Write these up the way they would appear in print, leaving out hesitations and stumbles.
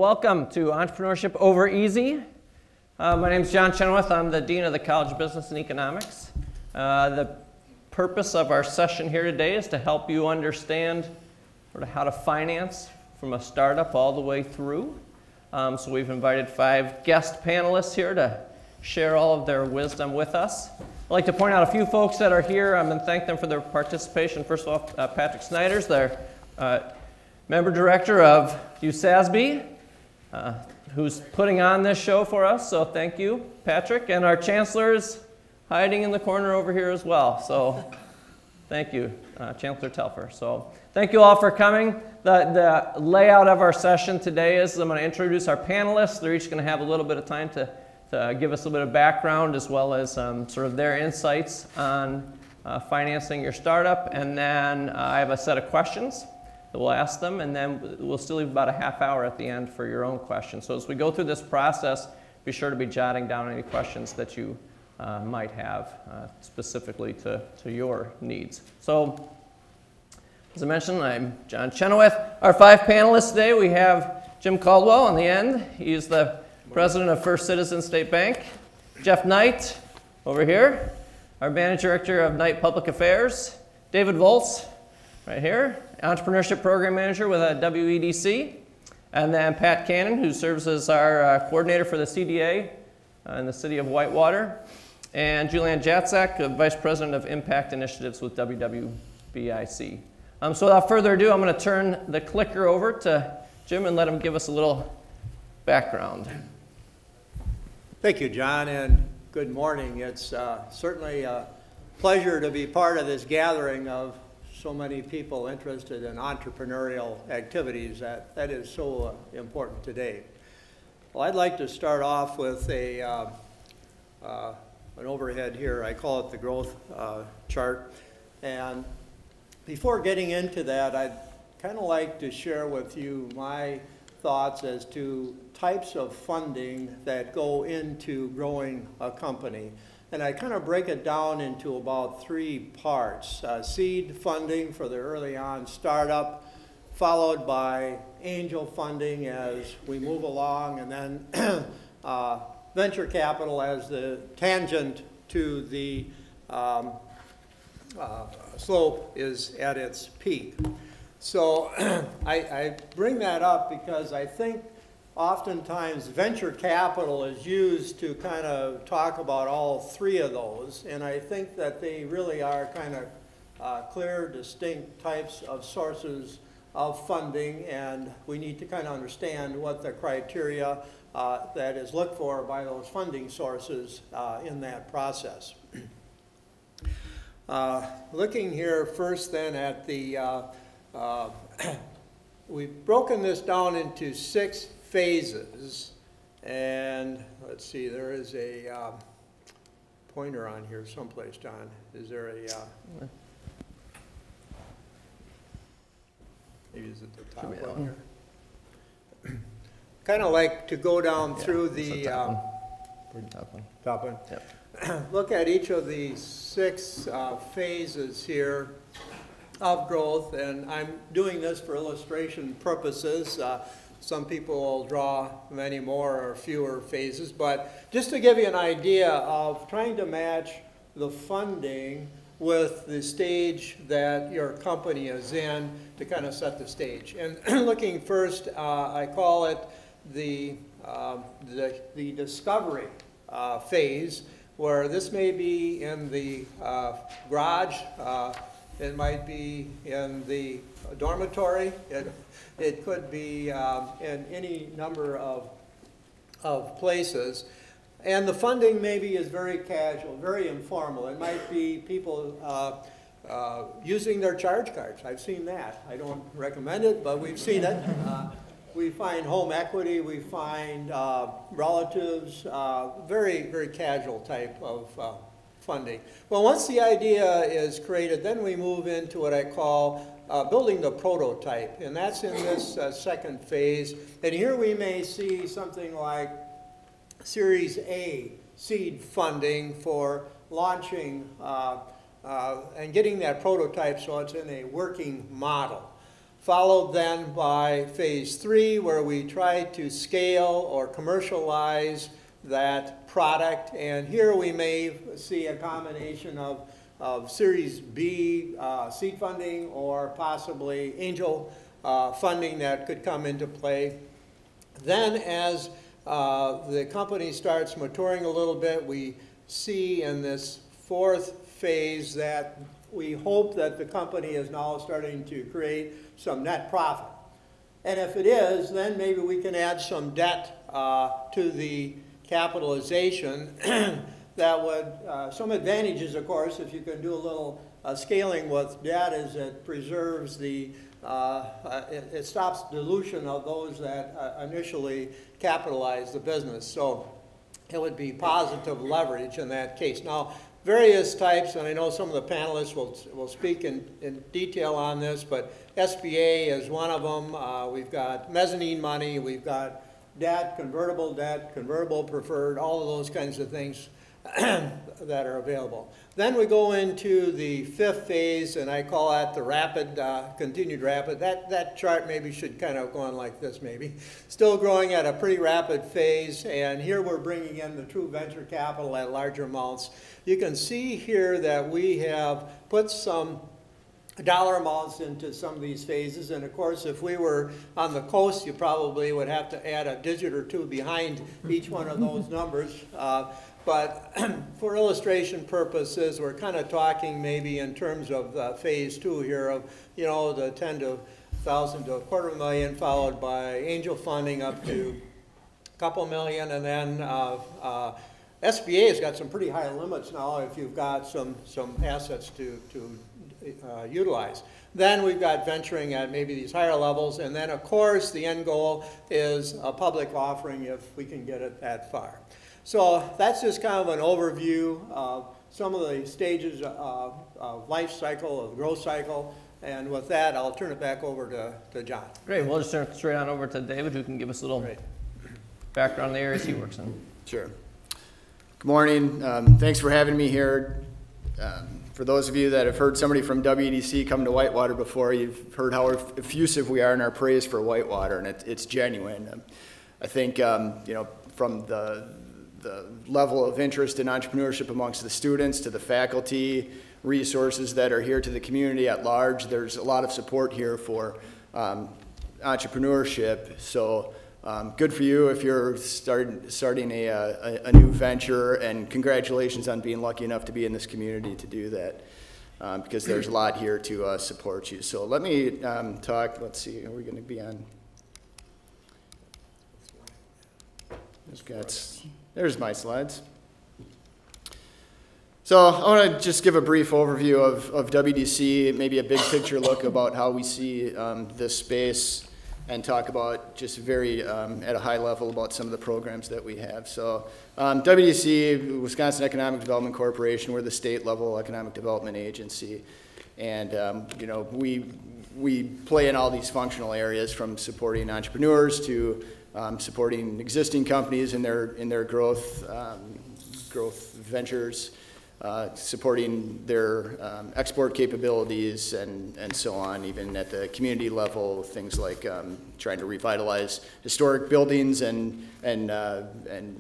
Well, welcome to Entrepreneurship Over Easy. My name is John Chenoweth. I'm the Dean of the College of Business and Economics. The purpose of our session here today is to help you understand sort of how to finance from a startup all the way through. So we've invited 5 guest panelists here to share all of their wisdom with us. I'd like to point out a few folks that are here and thank them for their participation. First of all, Patrick Snyder's their member director of uw-whitewater, who's putting on this show for us, so thank you, Patrick. And our chancellor is hiding in the corner over here as well, so thank you, Chancellor Telfer. So thank you all for coming. The layout of our session today is I'm going to introduce our panelists. They're each going to have a little bit of time to give us a little bit of background as well as sort of their insights on financing your startup. And then I have a set of questions that we'll ask them, and then we'll still leave about a half hour at the end for your own questions. So as we go through this process, be sure to be jotting down any questions that you might have specifically to your needs. So as I mentioned, I'm John Chenoweth. Our 5 panelists today, we have Jim Caldwell on the end. He's the president of First Citizens State Bank. Jeff Knight over here, our manager director of Knight Public Affairs. David Volz right here, Entrepreneurship Program Manager with WEDC. And then Pat Cannon, who serves as our coordinator for the CDA in the city of Whitewater. And Julianne Jacek, Vice President of Impact Initiatives with WWBIC. So without further ado, I'm going to turn the clicker over to Jim and let him give us a little background. Thank you, John, and good morning. It's certainly a pleasure to be part of this gathering of so many people interested in entrepreneurial activities that is so important today. Well, I'd like to start off with an overhead here. I call it the growth chart. And before getting into that, I'd kind of like to share with you my thoughts as to types of funding that go into growing a company. And I kind of break it down into about 3 parts. Seed funding for the early on startup, followed by angel funding as we move along, and then venture capital as the tangent to the slope is at its peak. So I bring that up because I think oftentimes venture capital is used to kind of talk about all 3 of those, and I think that they really are kind of clear, distinct types of sources of funding, and we need to kind of understand what the criteria that is looked for by those funding sources in that process. Looking here first then at the, we've broken this down into 6 phases, and let's see, there is a pointer on here someplace, John. Is there a, maybe it's at the top one here. Kind of like to go down through the top one. Yep. Look at each of the 6 phases here of growth, and I'm doing this for illustration purposes. Some people will draw many more or fewer phases, but just to give you an idea of trying to match the funding with the stage that your company is in to kind of set the stage. And looking first, I call it the discovery phase, where this may be in the garage, it might be in the dormitory, it could be in any number of places. And the funding maybe is very casual, very informal. It might be people using their charge cards. I've seen that. I don't recommend it, but we've seen it. We find home equity, we find relatives, very, very casual type of funding. Well, once the idea is created, then we move into what I call building the prototype, and that's in this second phase. And here we may see something like Series A seed funding for launching and getting that prototype so it's in a working model. followed then by phase 3, where we try to scale or commercialize that product. And here we may see a combination of Series B seed funding or possibly angel funding that could come into play. Then as the company starts maturing a little bit, we see in this 4th phase that we hope that the company is now starting to create some net profit. And if it is, then maybe we can add some debt to the capitalization. That would, some advantages, of course, if you can do a little scaling with debt, is it preserves the, it stops dilution of those that initially capitalize the business. So it would be positive leverage in that case. Now, various types, and I know some of the panelists will speak in detail on this, but SBA is one of them. We've got mezzanine money, we've got debt, convertible preferred, all of those kinds of things that are available. Then we go into the 5th phase, and I call that the rapid, continued rapid. That chart maybe should kind of go on like this maybe. Still growing at a pretty rapid phase, and here we're bringing in the true venture capital at larger amounts. You can see here that we have put some dollar amounts into some of these phases, and of course if we were on the coast, you probably would have to add a digit or two behind each one of those numbers. But for illustration purposes, we're kind of talking maybe in terms of phase 2 here of, you know, the 10,000 to $250,000, followed by angel funding up to a couple million, and then SBA has got some pretty high limits now if you've got some assets to utilize. Then we've got venturing at maybe these higher levels, and then of course the end goal is a public offering if we can get it that far. So that's just kind of an overview of some of the stages of life cycle, of growth cycle, and with that I'll turn it back over to John. Great, we'll just turn straight on over to David, who can give us a little background on the areas he works in. Sure. Good morning. Thanks for having me here. For those of you that have heard somebody from WEDC come to Whitewater before, you've heard how effusive we are in our praise for Whitewater, and it's genuine. I think you know, from the level of interest in entrepreneurship amongst the students to the faculty, resources that are here to the community at large, there's a lot of support here for entrepreneurship. So good for you if you're starting a new venture, and congratulations on being lucky enough to be in this community to do that, because there's a lot here to support you. So let me talk, let's see, are we going to be on? There's my slides. So I want to just give a brief overview of WDC, maybe a big picture look about how we see this space, and talk about just very at a high level about some of the programs that we have. So WDC, Wisconsin Economic Development Corporation, we're the state level economic development agency. And you know, we play in all these functional areas, from supporting entrepreneurs to supporting existing companies in their growth ventures, supporting their export capabilities, and so on, even at the community level, things like trying to revitalize historic buildings and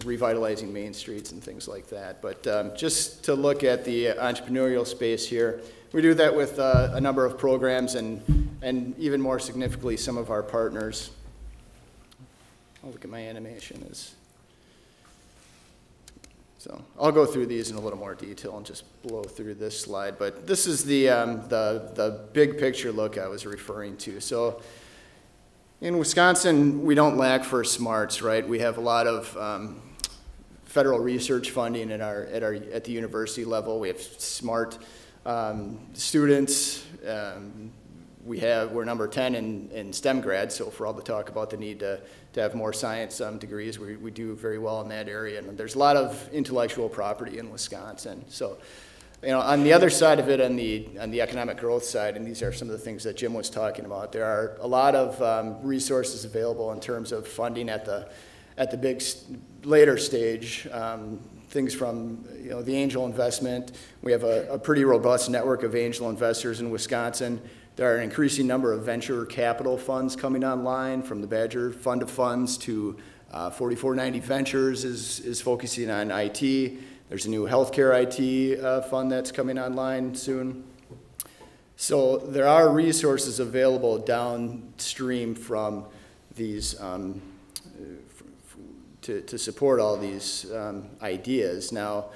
revitalizing main streets and things like that. But just to look at the entrepreneurial space here, we do that with a number of programs, and even more significantly, some of our partners. I'll look at my animation. So I'll go through these in a little more detail and just blow through this slide. But this is the big picture look I was referring to. So in Wisconsin, we don't lack for smarts, right? We have a lot of federal research funding at the university level. We have smart students. We're number 10 in STEM grads, so for all the talk about the need to have more science degrees, we do very well in that area. And there's a lot of intellectual property in Wisconsin. So, you know, on the other side of it, on the economic growth side, and these are some of the things that Jim was talking about, there are a lot of resources available in terms of funding at the big later stage. Things from, you know, the angel investment. We have a pretty robust network of angel investors in Wisconsin. There are an increasing number of venture capital funds coming online, from the Badger Fund of Funds to 4490 Ventures is focusing on IT. There's a new healthcare IT fund that's coming online soon. So there are resources available downstream from these to support all these ideas. Now,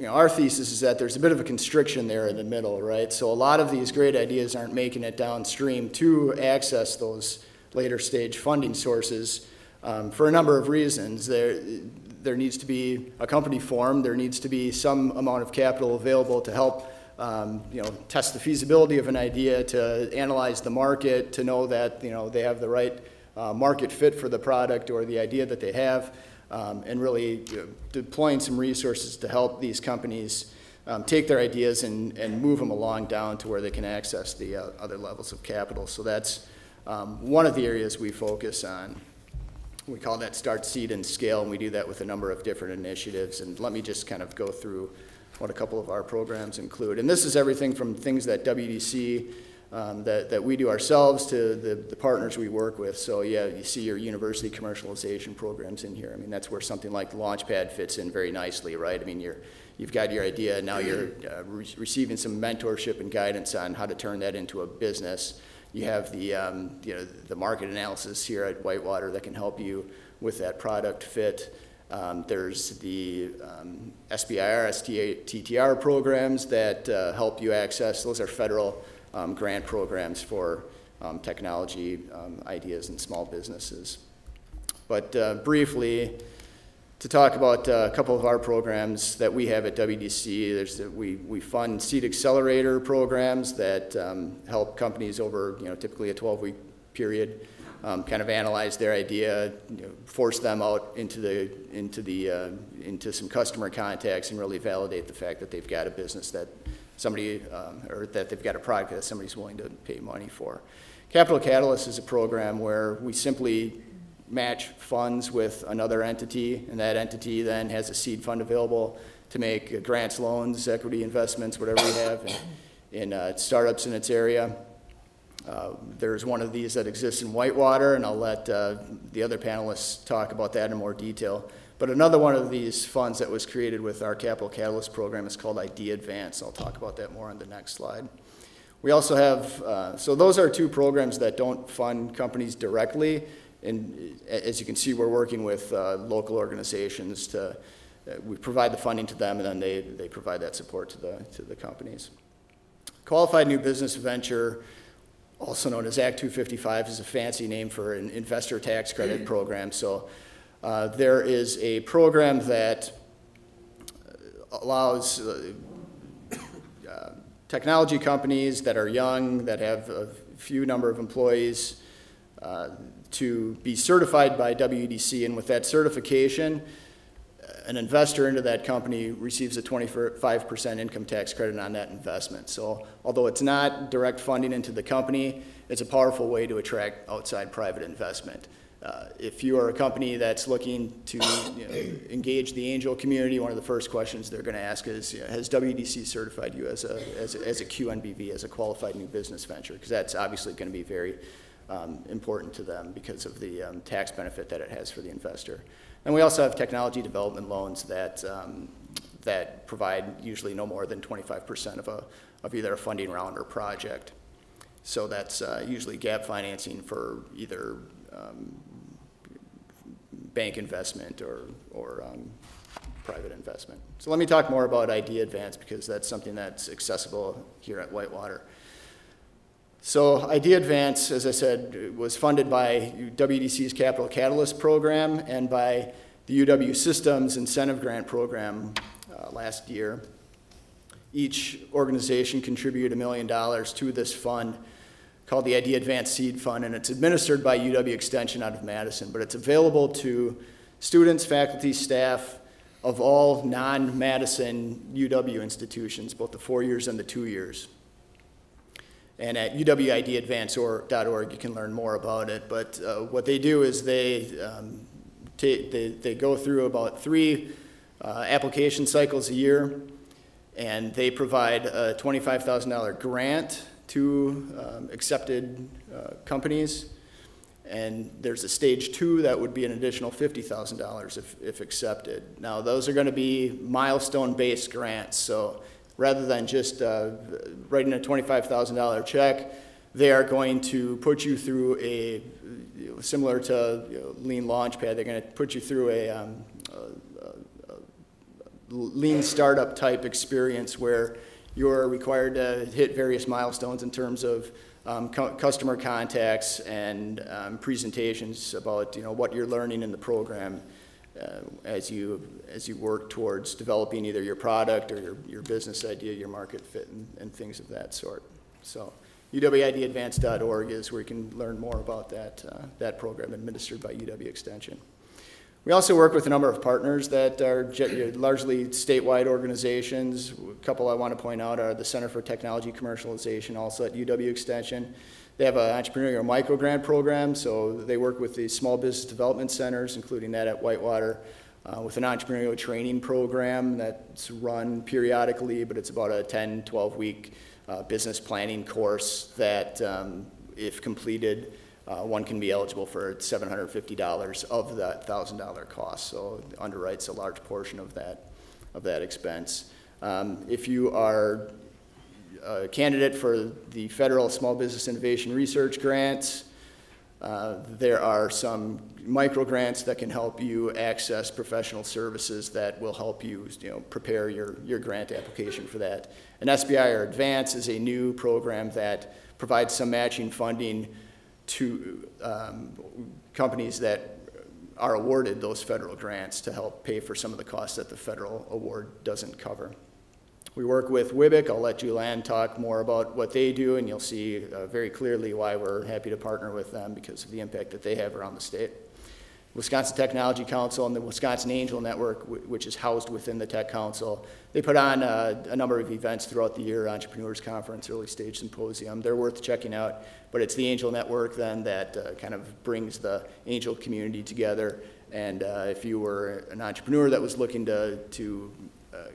our thesis is that there's a bit of a constriction there in the middle, right? So a lot of these great ideas aren't making it downstream to access those later stage funding sources for a number of reasons. There needs to be a company formed. There needs to be some amount of capital available to help test the feasibility of an idea, to analyze the market, to know that they have the right market fit for the product or the idea that they have, and really deploying some resources to help these companies take their ideas and move them along down to where they can access the other levels of capital. So that's one of the areas we focus on. We call that Start, Seed, and Scale, and we do that with a number of different initiatives. And let me just kind of go through what a couple of our programs include. And this is everything from things that WDC, that we do ourselves, to the partners we work with. So yeah, you see your university commercialization programs in here. I mean, that's where something like the Launchpad fits in very nicely, right? I mean, you've got your idea, and now you're receiving some mentorship and guidance on how to turn that into a business. You have the market analysis here at Whitewater that can help you with that product fit. There's the SBIR, STTR programs that help you access. Those are federal grant programs for technology ideas and small businesses. But briefly, to talk about a couple of our programs that we have at WDC, we fund seed accelerator programs that help companies over typically a 12-week period kind of analyze their idea, force them out into some customer contacts, and really validate the fact that they've got a business that somebody or that they've got a product that somebody's willing to pay money for. Capital Catalyst is a program where we simply match funds with another entity, and that entity then has a seed fund available to make grants, loans, equity investments, whatever we have in startups in its area. There's one of these that exists in Whitewater, and I'll let the other panelists talk about that in more detail. But another one of these funds that was created with our Capital Catalyst program is called Idea Advance. I'll talk about that more on the next slide. We also have, so those are two programs that don't fund companies directly. And as you can see, we're working with local organizations to, we provide the funding to them, and then they provide that support to the companies. Qualified New Business Venture, also known as Act 255, is a fancy name for an investor tax credit program. So there is a program that allows technology companies that are young, that have a few number of employees, to be certified by WDC, and with that certification, an investor into that company receives a 25% income tax credit on that investment. So although it's not direct funding into the company, it's a powerful way to attract outside private investment. If you are a company that's looking to engage the angel community, one of the first questions they're going to ask is, has WDC certified you as a QNBV, as a qualified new business venture? Because that's obviously going to be very important to them because of the tax benefit that it has for the investor. And we also have technology development loans that that provide usually no more than 25% of either a funding round or project. So that's usually gap financing for either bank investment or private investment. So let me talk more about Idea Advance, because that's something that's accessible here at Whitewater. So Idea Advance, as I said, was funded by WDC's Capital Catalyst program and by the UW Systems Incentive Grant program last year. Each organization contributed $1 million to this fund called the Idea Advance Seed Fund, and it's administered by UW Extension out of Madison, but it's available to students, faculty, staff of all non-Madison UW institutions, both the 4 years and the 2 years. And at uw-ideaadvance.org, you can learn more about it. But what they do is they go through about 3 application cycles a year, And they provide a $25,000 grant to accepted companies. And there's a stage 2 that would be an additional $50,000 if accepted. Now those are going to be milestone-based grants. So rather than just writing a $25,000 check, they are going to put you through a, similar to Lean Launchpad, they're going to put you through a lean startup type experience where you're required to hit various milestones in terms of customer contacts and presentations about what you're learning in the program as you work towards developing either your product or your business idea, your market fit, and things of that sort. So uw-advance.org is where you can learn more about that program administered by UW Extension. We also work with a number of partners that are largely statewide organizations. A couple I want to point out are the Center for Technology Commercialization, also at UW Extension. They have an entrepreneurial microgrant program, so they work with the small business development centers, including that at Whitewater, with an entrepreneurial training program that's run periodically, but it's about a 10, 12-week business planning course that, if completed, one can be eligible for $750 of that $1,000 cost, so it underwrites a large portion of that expense. If you are a candidate for the federal Small Business Innovation Research grants, there are some micro grants that can help you access professional services that will help you, prepare your grant application for that. An SBI or Advance is a new program that provides some matching funding to companies that are awarded those federal grants to help pay for some of the costs that the federal award doesn't cover. We work with WIBIC. I'll let Julianne talk more about what they do, and you'll see very clearly why we're happy to partner with them because of the impact that they have around the state. Wisconsin Technology Council and the Wisconsin Angel Network, which is housed within the Tech Council. They put on a number of events throughout the year, Entrepreneurs Conference, Early Stage Symposium. They're worth checking out, but it's the Angel Network then that kind of brings the angel community together. And if you were an entrepreneur that was looking to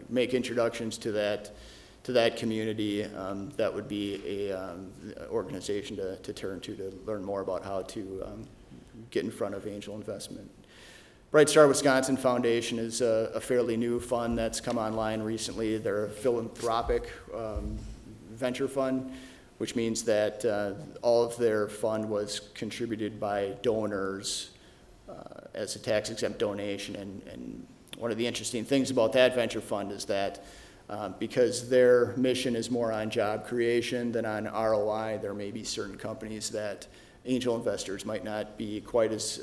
make introductions to that community, that would be an organization to turn to learn more about how to get in front of angel investment. Bright Star Wisconsin Foundation is a fairly new fund that's come online recently. They're a philanthropic venture fund, which means that all of their fund was contributed by donors as a tax-exempt donation. And one of the interesting things about that venture fund is that because their mission is more on job creation than on ROI, there may be certain companies that angel investors might not be quite as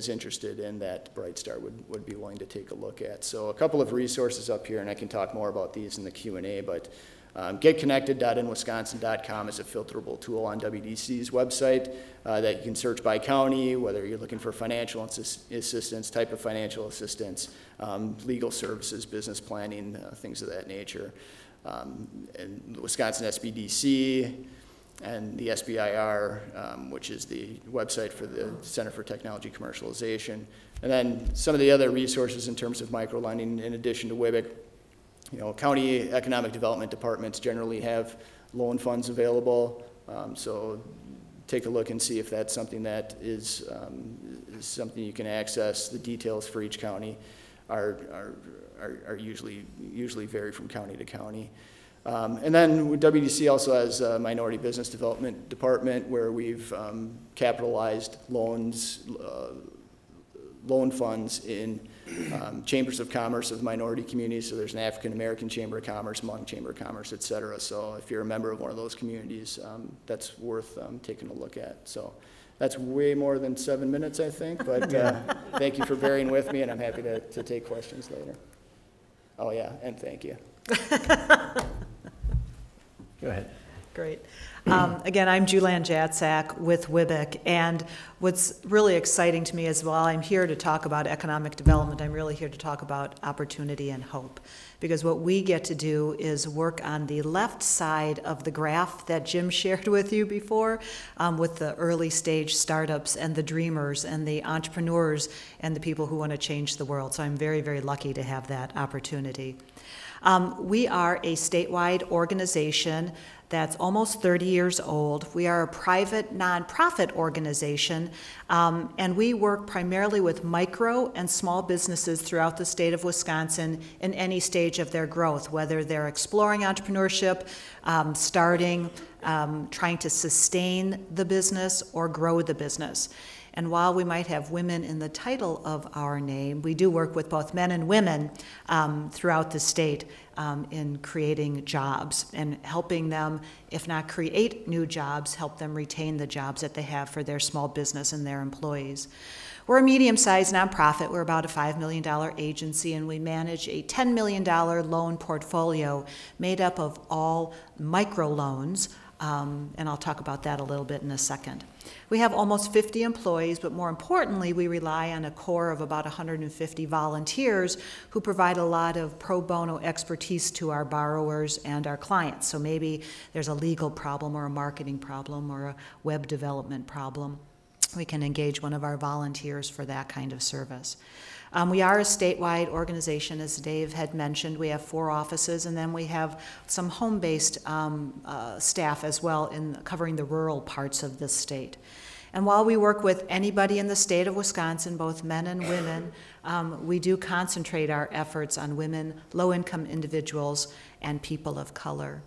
interested in that Bright Star would be willing to take a look at. So a couple of resources up here, and I can talk more about these in the Q&A, but getconnected.inwisconsin.com is a filterable tool on WDC's website that you can search by county, whether you're looking for financial assistance, type of financial assistance, legal services, business planning, things of that nature. And the Wisconsin SBDC, and the SBIR, which is the website for the Center for Technology Commercialization. And then some of the other resources in terms of microlending, in addition to WIBIC, county economic development departments generally have loan funds available. So take a look and see if that's something that is something you can access. The details for each county are usually vary from county to county. And then WDC also has a minority business development department where we've capitalized loan funds in chambers of commerce of minority communities. So there's an African American Chamber of Commerce, Hmong Chamber of Commerce, et cetera. So if you're a member of one of those communities, that's worth taking a look at. So that's way more than 7 minutes, I think. But thank you for bearing with me, and I'm happy to take questions later. Oh, yeah, and thank you. Go ahead. Great. Again, I'm Julianne Jatsak with WIBIC, and what's really exciting to me is while I'm here to talk about economic development, I'm really here to talk about opportunity and hope. Because what we get to do is work on the left side of the graph that Jim shared with you before, with the early stage startups and the dreamers and the entrepreneurs and the people who want to change the world. So I'm very, very lucky to have that opportunity. We are a statewide organization that's almost 30 years old. We are a private nonprofit organization, and we work primarily with micro and small businesses throughout the state of Wisconsin in any stage of their growth, whether they're exploring entrepreneurship, starting, trying to sustain the business, or grow the business. And while we might have women in the title of our name, we do work with both men and women throughout the state in creating jobs and helping them, if not create new jobs, help them retain the jobs that they have for their small business and their employees. We're a medium-sized nonprofit. We're about a $5 million agency, and we manage a $10 million loan portfolio made up of all microloans, and I'll talk about that a little bit in a second. We have almost 50 employees, but more importantly, we rely on a core of about 150 volunteers who provide a lot of pro bono expertise to our borrowers and our clients. So maybe there's a legal problem or a marketing problem or a web development problem. We can engage one of our volunteers for that kind of service. We are a statewide organization, as Dave had mentioned. We have 4 offices, and then we have some home-based staff as well in covering the rural parts of the state. And while we work with anybody in the state of Wisconsin, both men and women, we do concentrate our efforts on women, low-income individuals, and people of color.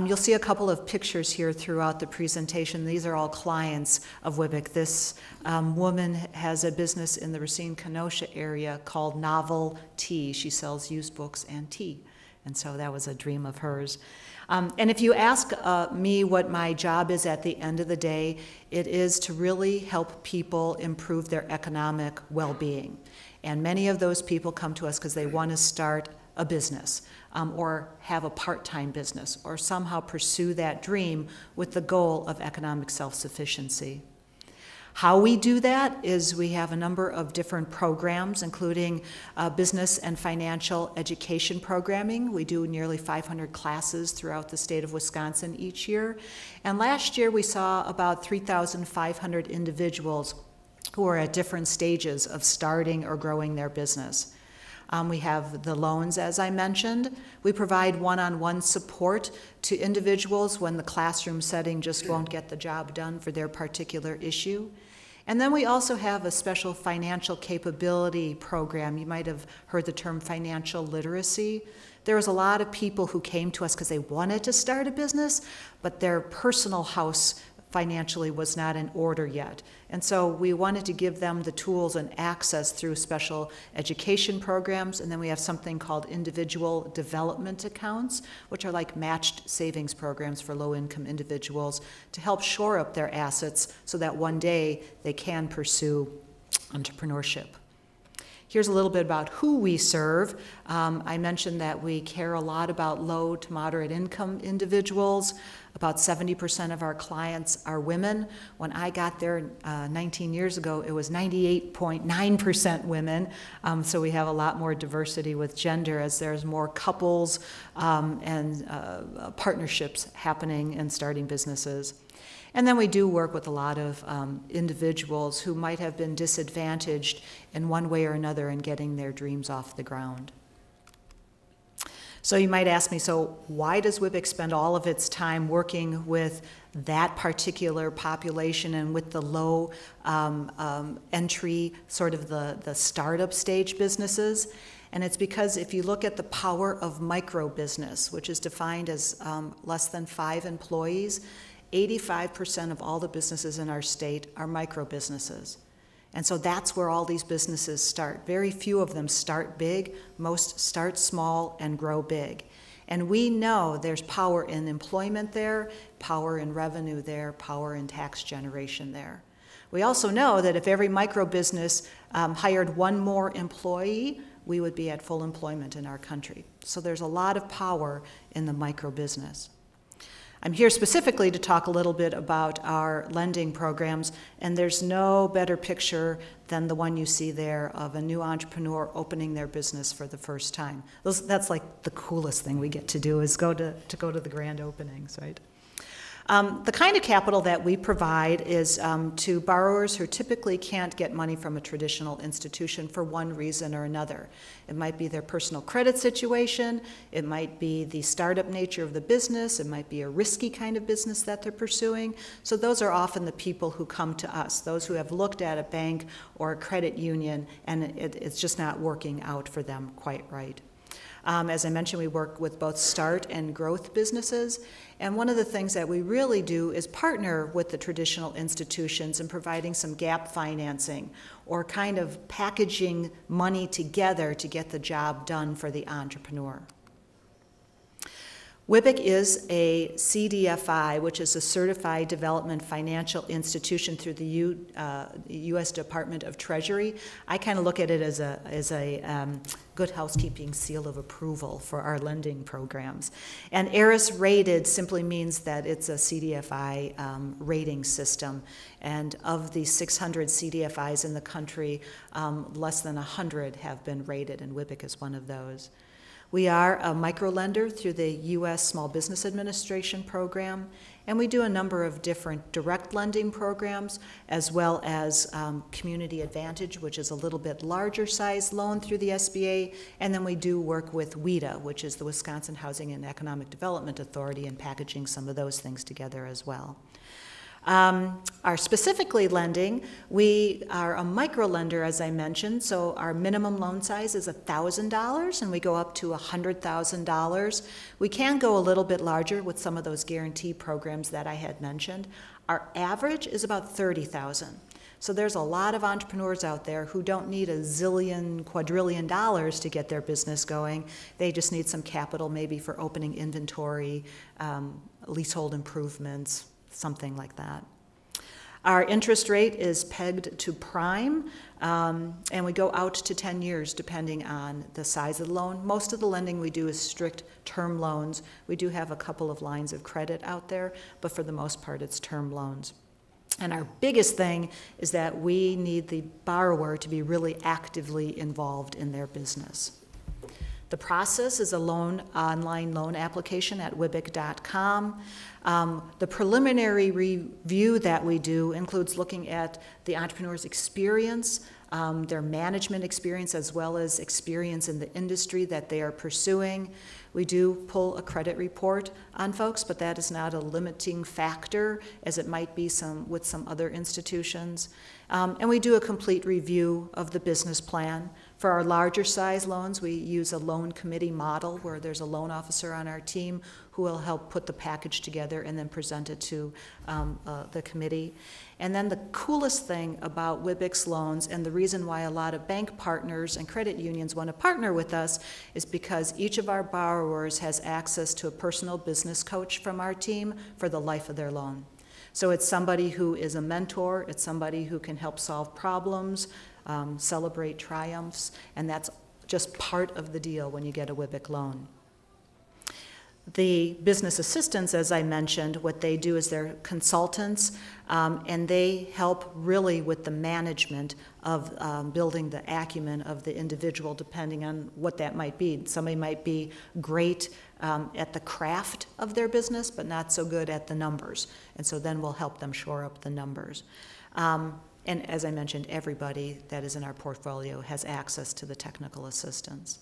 You'll see a couple of pictures here throughout the presentation. These are all clients of WIBIC. This woman has a business in the Racine-Kenosha area called Novel Tea. She sells used books and tea, and so that was a dream of hers. And if you ask me what my job is at the end of the day, it is to really help people improve their economic well-being. And many of those people come to us because they want to start a business, or have a part-time business, or somehow pursue that dream with the goal of economic self-sufficiency. How we do that is we have a number of different programs, including business and financial education programming. We do nearly 500 classes throughout the state of Wisconsin each year. And last year we saw about 3,500 individuals who are at different stages of starting or growing their business. We have the loans, as I mentioned. We provide one-on-one support to individuals when the classroom setting just won't get the job done for their particular issue. And then we also have a special financial capability program. You might have heard the term financial literacy. There was a lot of people who came to us because they wanted to start a business, but their personal house financially was not in order yet. And so we wanted to give them the tools and access through special education programs, and then we have something called individual development accounts, which are like matched savings programs for low-income individuals to help shore up their assets so that one day they can pursue entrepreneurship. Here's a little bit about who we serve. I mentioned that we care a lot about low to moderate income individuals. About 70% of our clients are women. When I got there 19 years ago, it was 98.9% women. So we have a lot more diversity with gender as there's more couples and partnerships happening and starting businesses. And then we do work with a lot of individuals who might have been disadvantaged in one way or another in getting their dreams off the ground. So you might ask me, so why does WIBIC spend all of its time working with that particular population and with the low entry, sort of the startup stage businesses? And it's because if you look at the power of micro business, which is defined as less than 5 employees, 85% of all the businesses in our state are micro businesses. And so that's where all these businesses start. Very few of them start big. Most start small and grow big. And we know there's power in employment there, power in revenue there, power in tax generation there. We also know that if every micro business hired 1 more employee, we would be at full employment in our country. So there's a lot of power in the micro business. I'm here specifically to talk a little bit about our lending programs, and there's no better picture than the one you see there of a new entrepreneur opening their business for the first time. That's like the coolest thing we get to do, is go to the grand openings, right? The kind of capital that we provide is to borrowers who typically can't get money from a traditional institution for one reason or another. It might be their personal credit situation, it might be the startup nature of the business, it might be a risky kind of business that they're pursuing. So those are often the people who come to us, those who have looked at a bank or a credit union and it's just not working out for them quite right. As I mentioned, we work with both start and growth businesses, and one of the things that we really do is partner with the traditional institutions in providing some gap financing or kind of packaging money together to get the job done for the entrepreneur. WIBIC is a CDFI, which is a Certified Development Financial Institution through the U.S. Department of Treasury. I kind of look at it as a good housekeeping seal of approval for our lending programs. And ARIS rated simply means that it's a CDFI rating system. And of the 600 CDFIs in the country, less than 100 have been rated, and WIBIC is one of those. We are a microlender through the U.S. Small Business Administration program, and we do a number of different direct lending programs, as well as Community Advantage, which is a little bit larger size loan through the SBA, and then we do work with WHEDA, which is the Wisconsin Housing and Economic Development Authority, and packaging some of those things together as well. Our specifically lending, we are a micro lender, as I mentioned, so our minimum loan size is $1,000 and we go up to $100,000. We can go a little bit larger with some of those guarantee programs that I had mentioned. Our average is about $30,000. So there's a lot of entrepreneurs out there who don't need a zillion, quadrillion dollars to get their business going. They just need some capital, maybe for opening inventory, leasehold improvements, something like that. Our interest rate is pegged to prime, and we go out to 10 years depending on the size of the loan. Most of the lending we do is strict term loans. We do have a couple of lines of credit out there, but for the most part it's term loans. And our biggest thing is that we need the borrower to be really actively involved in their business. The process is a online loan application at wibic.com. The preliminary review that we do includes looking at the entrepreneur's experience, their management experience, as well as experience in the industry that they are pursuing. We do pull a credit report on folks, but that is not a limiting factor as it might be with some other institutions. And we do a complete review of the business plan. For our larger size loans, we use a loan committee model where there's a loan officer on our team who will help put the package together and then present it to the committee. And then the coolest thing about WIBIC's loans, and the reason why a lot of bank partners and credit unions want to partner with us, is because each of our borrowers has access to a personal business coach from our team for the life of their loan. So it's somebody who is a mentor, it's somebody who can help solve problems, celebrate triumphs, and that's just part of the deal when you get a WIBIC loan. The business assistants, as I mentioned, what they do is they're consultants, and they help really with the management of building the acumen of the individual, depending on what that might be. Somebody might be great at the craft of their business, but not so good at the numbers, and so then we'll help them shore up the numbers. And as I mentioned, everybody that is in our portfolio has access to the technical assistance.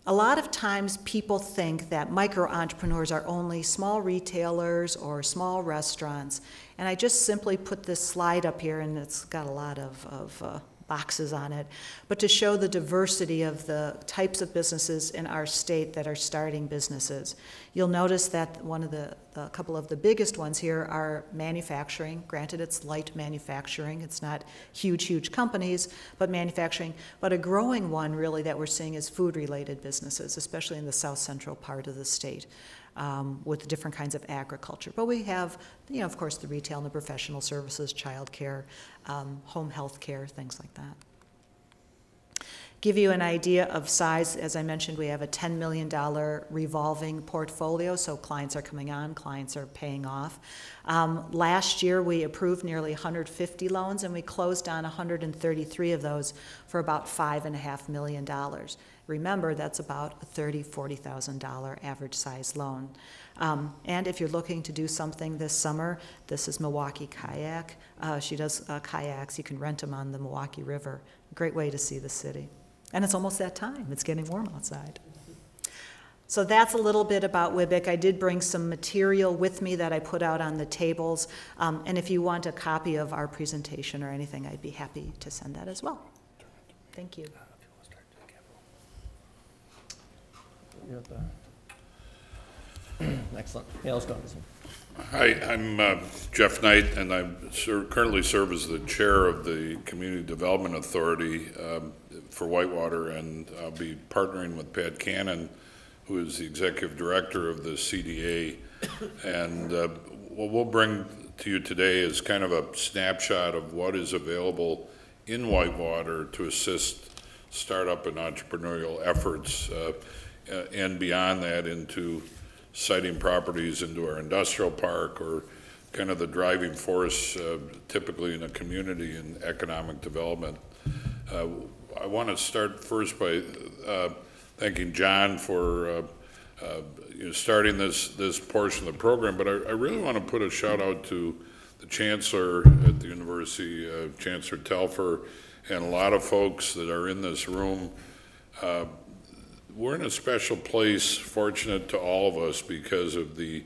A lot of times people think that micro-entrepreneurs are only small retailers or small restaurants, and I just simply put this slide up here, and it's got a lot of boxes on it, but to show the diversity of the types of businesses in our state that are starting businesses. You'll notice that a couple of the biggest ones here are manufacturing. Granted, it's light manufacturing. It's not huge companies, but manufacturing. But a growing one, really, that we're seeing is food-related businesses, especially in the south central part of the state, with different kinds of agriculture. But we have, of course, the retail and the professional services, childcare, home health care, things like that. Give you an idea of size, as I mentioned, we have a $10 million revolving portfolio, so clients are coming on, clients are paying off. Last year, we approved nearly 150 loans, and we closed on 133 of those for about $5.5 million. Remember, that's about a $30,000, $40,000 average size loan. And if you're looking to do something this summer, this is Milwaukee Kayak. She does kayaks. You can rent them on the Milwaukee River. Great way to see the city. And it's almost that time. It's getting warm outside. So that's a little bit about WIBIC. I did bring some material with me that I put out on the tables. And if you want a copy of our presentation or anything, I'd be happy to send that as well. Thank you. Excellent. Yeah, let's go. Hi, I'm Jeff Knight, and I currently serve as the chair of the Community Development Authority for Whitewater, and I'll be partnering with Pat Cannon, who is the executive director of the CDA. And what we'll bring to you today is kind of a snapshot of what is available in Whitewater to assist startup and entrepreneurial efforts, and beyond that into siting properties into our industrial park, or kind of the driving force typically in a community in economic development. I want to start first by thanking John for starting this portion of the program, but I really want to put a shout out to the Chancellor at the University, Chancellor Telfer, and a lot of folks that are in this room. We're in a special place, fortunate to all of us, because of the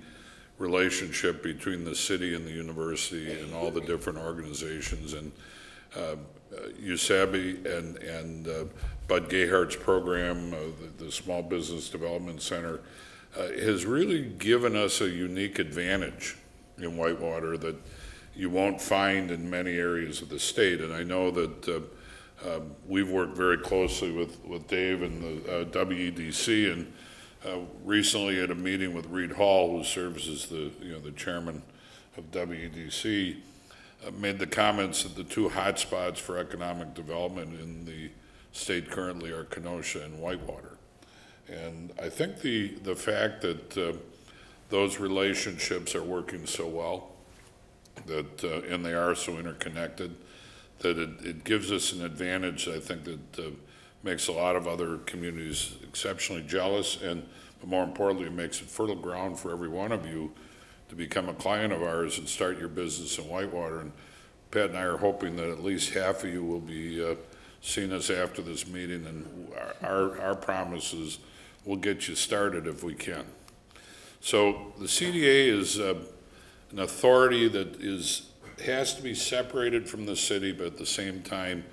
relationship between the city and the university and all the different organizations. And USABI and Bud Gayhart's program, the Small Business Development Center, has really given us a unique advantage in Whitewater that you won't find in many areas of the state. And I know that we've worked very closely with Dave and the WEDC, and recently at a meeting with Reed Hall, who serves as the chairman of WEDC, made the comments that the two hotspots for economic development in the state currently are Kenosha and Whitewater. And I think the fact that those relationships are working so well, that and they are so interconnected, that it gives us an advantage, I think, that makes a lot of other communities exceptionally jealous, and but more importantly, it makes it fertile ground for every one of you to become a client of ours and start your business in Whitewater. And Pat and I are hoping that at least half of you will be seeing us after this meeting, and our promise is we'll get you started if we can. So the CDA is an authority that has to be separated from the city, but at the same time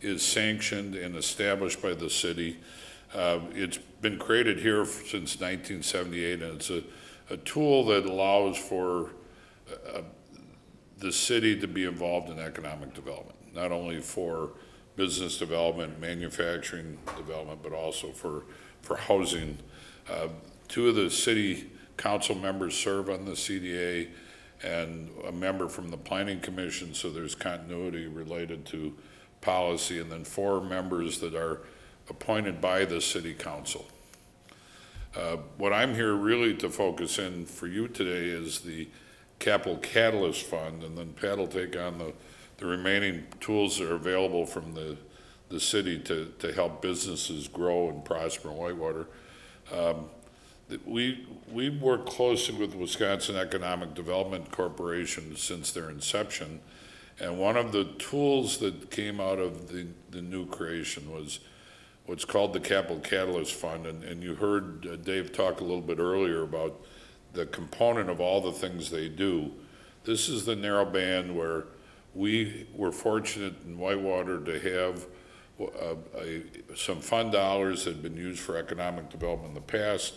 is sanctioned and established by the city. It's been created here since 1978, and it's a tool that allows for the city to be involved in economic development, not only for business development, manufacturing development, but also for housing. Two of the city council members serve on the CDA, and a member from the Planning Commission, so there's continuity related to policy, and then 4 members that are appointed by the City Council. What I'm here really to focus in for you today is the Capital Catalyst Fund, and then Pat will take on the remaining tools that are available from the city to help businesses grow and prosper in Whitewater. We work closely with the Wisconsin Economic Development Corporation since their inception, and one of the tools that came out of the new creation was what's called the Capital Catalyst Fund, and you heard Dave talk a little bit earlier about the component of all the things they do. This is the narrow band where we were fortunate in Whitewater to have some fund dollars that had been used for economic development in the past.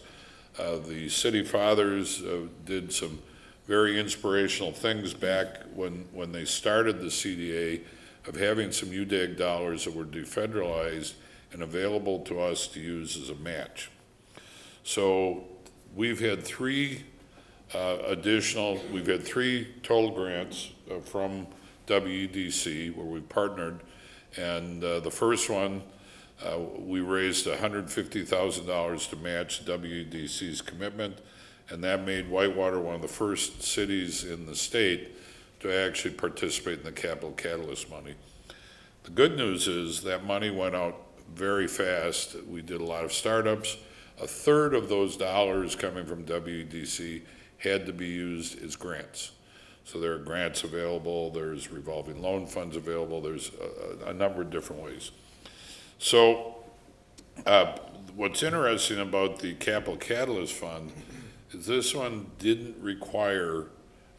The city fathers did some very inspirational things back when they started the CDA, of having some UDAG dollars that were defederalized and available to us to use as a match. So we've had 3 we've had 3 total grants from WEDC where we partnered, and the first one We raised $150,000 to match WDC's commitment, and that made Whitewater one of the first cities in the state to actually participate in the Capital Catalyst money. The good news is that money went out very fast. We did a lot of startups. A third of those dollars coming from WDC had to be used as grants. So there are grants available, there's revolving loan funds available, there's a number of different ways. So what's interesting about the Capital Catalyst Fund is this one didn't require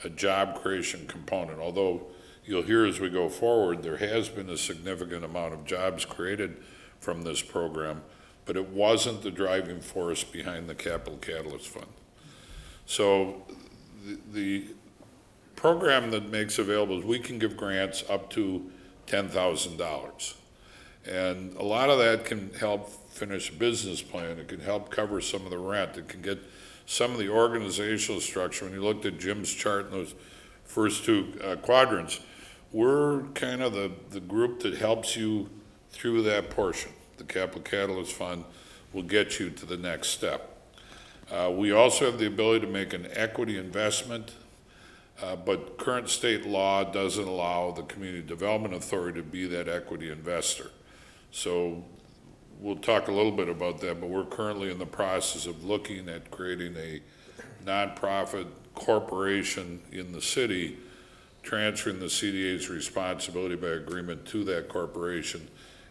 a job creation component, although you'll hear as we go forward, there has been a significant amount of jobs created from this program, but it wasn't the driving force behind the Capital Catalyst Fund. So the program that makes available is we can give grants up to $10,000. And a lot of that can help finish a business plan. It can help cover some of the rent. It can get some of the organizational structure. When you looked at Jim's chart in those first two quadrants, we're kind of the group that helps you through that portion. The Capital Catalyst Fund will get you to the next step. We also have the ability to make an equity investment, but current state law doesn't allow the Community Development Authority to be that equity investor. So we'll talk a little bit about that, but we're currently in the process of looking at creating a nonprofit corporation in the city, transferring the CDA's responsibility by agreement to that corporation,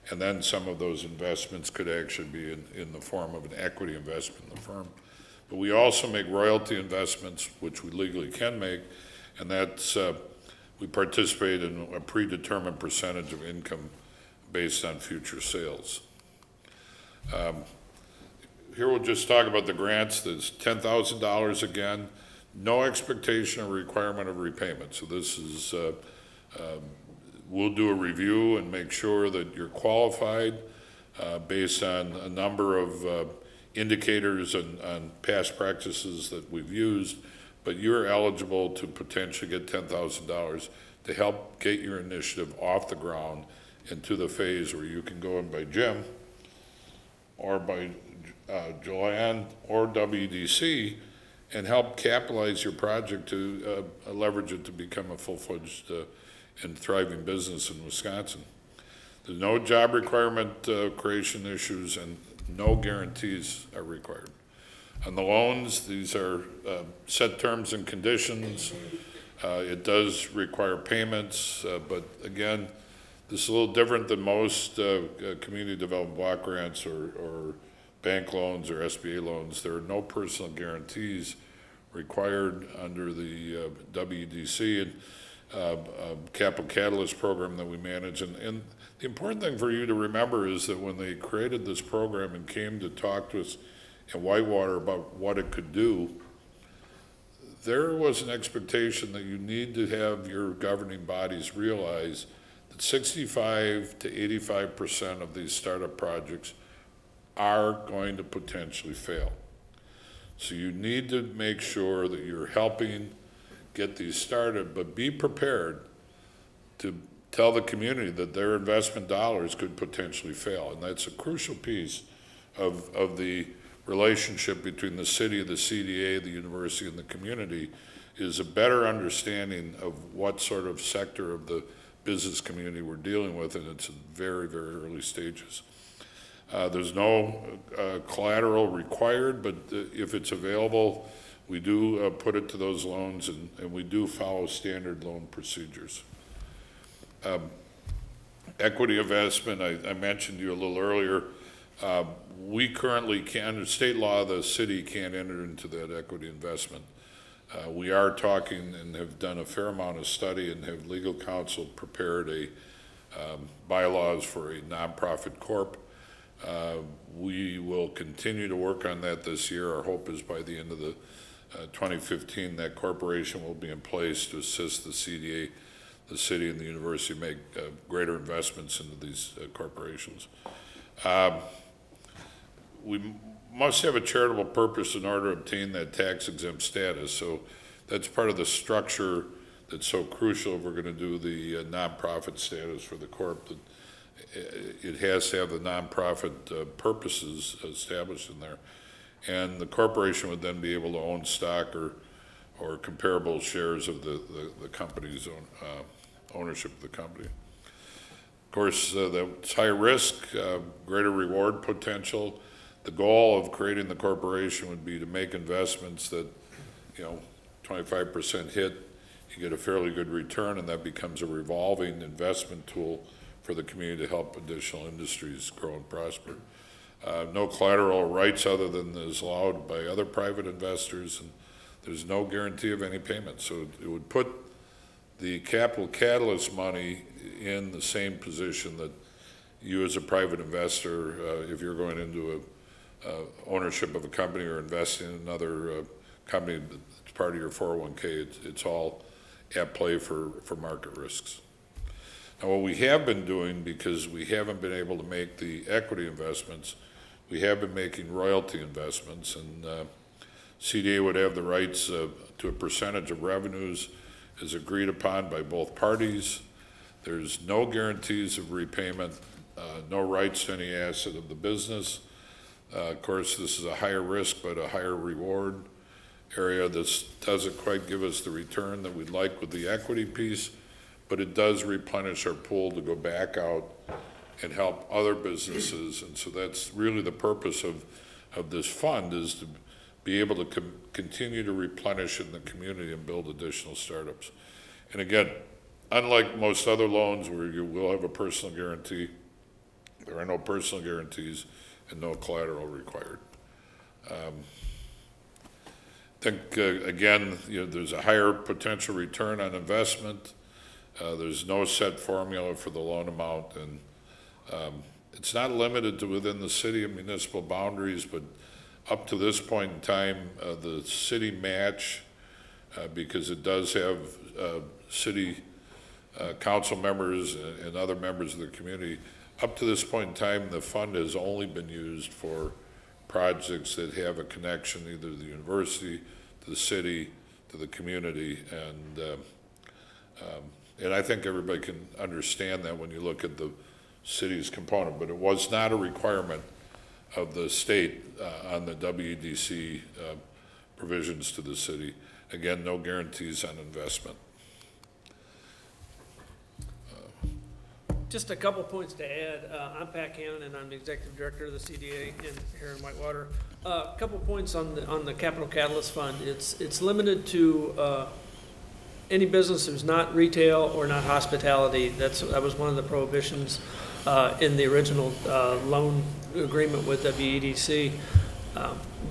and then some of those investments could actually be in the form of an equity investment in the firm. But we also make royalty investments, which we legally can make, and that's, we participate in a predetermined percentage of income based on future sales. Here we'll just talk about the grants. There's $10,000 again, no expectation or requirement of repayment. So this is, we'll do a review and make sure that you're qualified based on a number of indicators and on past practices that we've used, but you're eligible to potentially get $10,000 to help get your initiative off the ground into the phase where you can go in by Jim or by Joanne or WDC and help capitalize your project to leverage it to become a full-fledged and thriving business in Wisconsin. There's no job requirement creation issues, and no guarantees are required. On the loans, these are set terms and conditions. It does require payments, but again, this is a little different than most community development block grants or bank loans or SBA loans. There are no personal guarantees required under the WDC and Capital Catalyst program that we manage. And the important thing for you to remember is that when they created this program and came to talk to us in Whitewater about what it could do, there was an expectation that you need to have your governing bodies realize that 65 to 85% of these startup projects are going to potentially fail. So you need to make sure that you're helping get these started, but be prepared to tell the community that their investment dollars could potentially fail. And that's a crucial piece of the relationship between the city, the CDA, the university, and the community, is a better understanding of what sort of sector of the business community we're dealing with, and it's in very, very early stages. There's no collateral required, but if it's available, we do put it to those loans, and we do follow standard loan procedures. Equity investment, I mentioned to you a little earlier. We currently can't, under state law, the city can't enter into that equity investment. We are talking and have done a fair amount of study and have legal counsel prepared a bylaws for a nonprofit corp. We will continue to work on that this year. Our hope is by the end of the 2015 that corporation will be in place to assist the CDA, the city, and the university make greater investments into these corporations. We must have a charitable purpose in order to obtain that tax-exempt status. So that's part of the structure that's so crucial if we're going to do the nonprofit status for the corp. That it has to have the nonprofit purposes established in there. And the corporation would then be able to own stock or comparable shares of the company's ownership of the company. Of course, that's high risk, greater reward potential. The goal of creating the corporation would be to make investments that, 25% hit, you get a fairly good return, and that becomes a revolving investment tool for the community to help additional industries grow and prosper. No collateral rights other than is allowed by other private investors, and there's no guarantee of any payment. So it would put the capital catalyst money in the same position that you as a private investor, if you're going into ownership of a company or investing in another company that's part of your 401k, it's all at play for market risks. Now, what we have been doing, because we haven't been able to make the equity investments, we have been making royalty investments, and CDA would have the rights to a percentage of revenues as agreed upon by both parties. There's no guarantees of repayment, no rights to any asset of the business. Of course, this is a higher risk but a higher reward area. This doesn't quite give us the return that we'd like with the equity piece, but it does replenish our pool to go back out and help other businesses. And so that's really the purpose of this fund, is to be able to continue to replenish in the community and build additional startups. And again, unlike most other loans where you will have a personal guarantee, there are no personal guarantees and no collateral required. I think, again, there's a higher potential return on investment. There's no set formula for the loan amount, and it's not limited to within the city and municipal boundaries, but up to this point in time, the city match, because it does have city council members and other members of the community, up to this point in time, the fund has only been used for projects that have a connection either to the university, to the city, to the community, and I think everybody can understand that when you look at the city's component, but it was not a requirement of the state on the WEDC provisions to the city. Again, no guarantees on investment. Just a couple points to add. I'm Pat Cannon, and I'm the executive director of the CDA here in Whitewater. A couple points on the Capital Catalyst Fund. It's limited to any business that's not retail or not hospitality. That was one of the prohibitions in the original loan agreement with WEDC.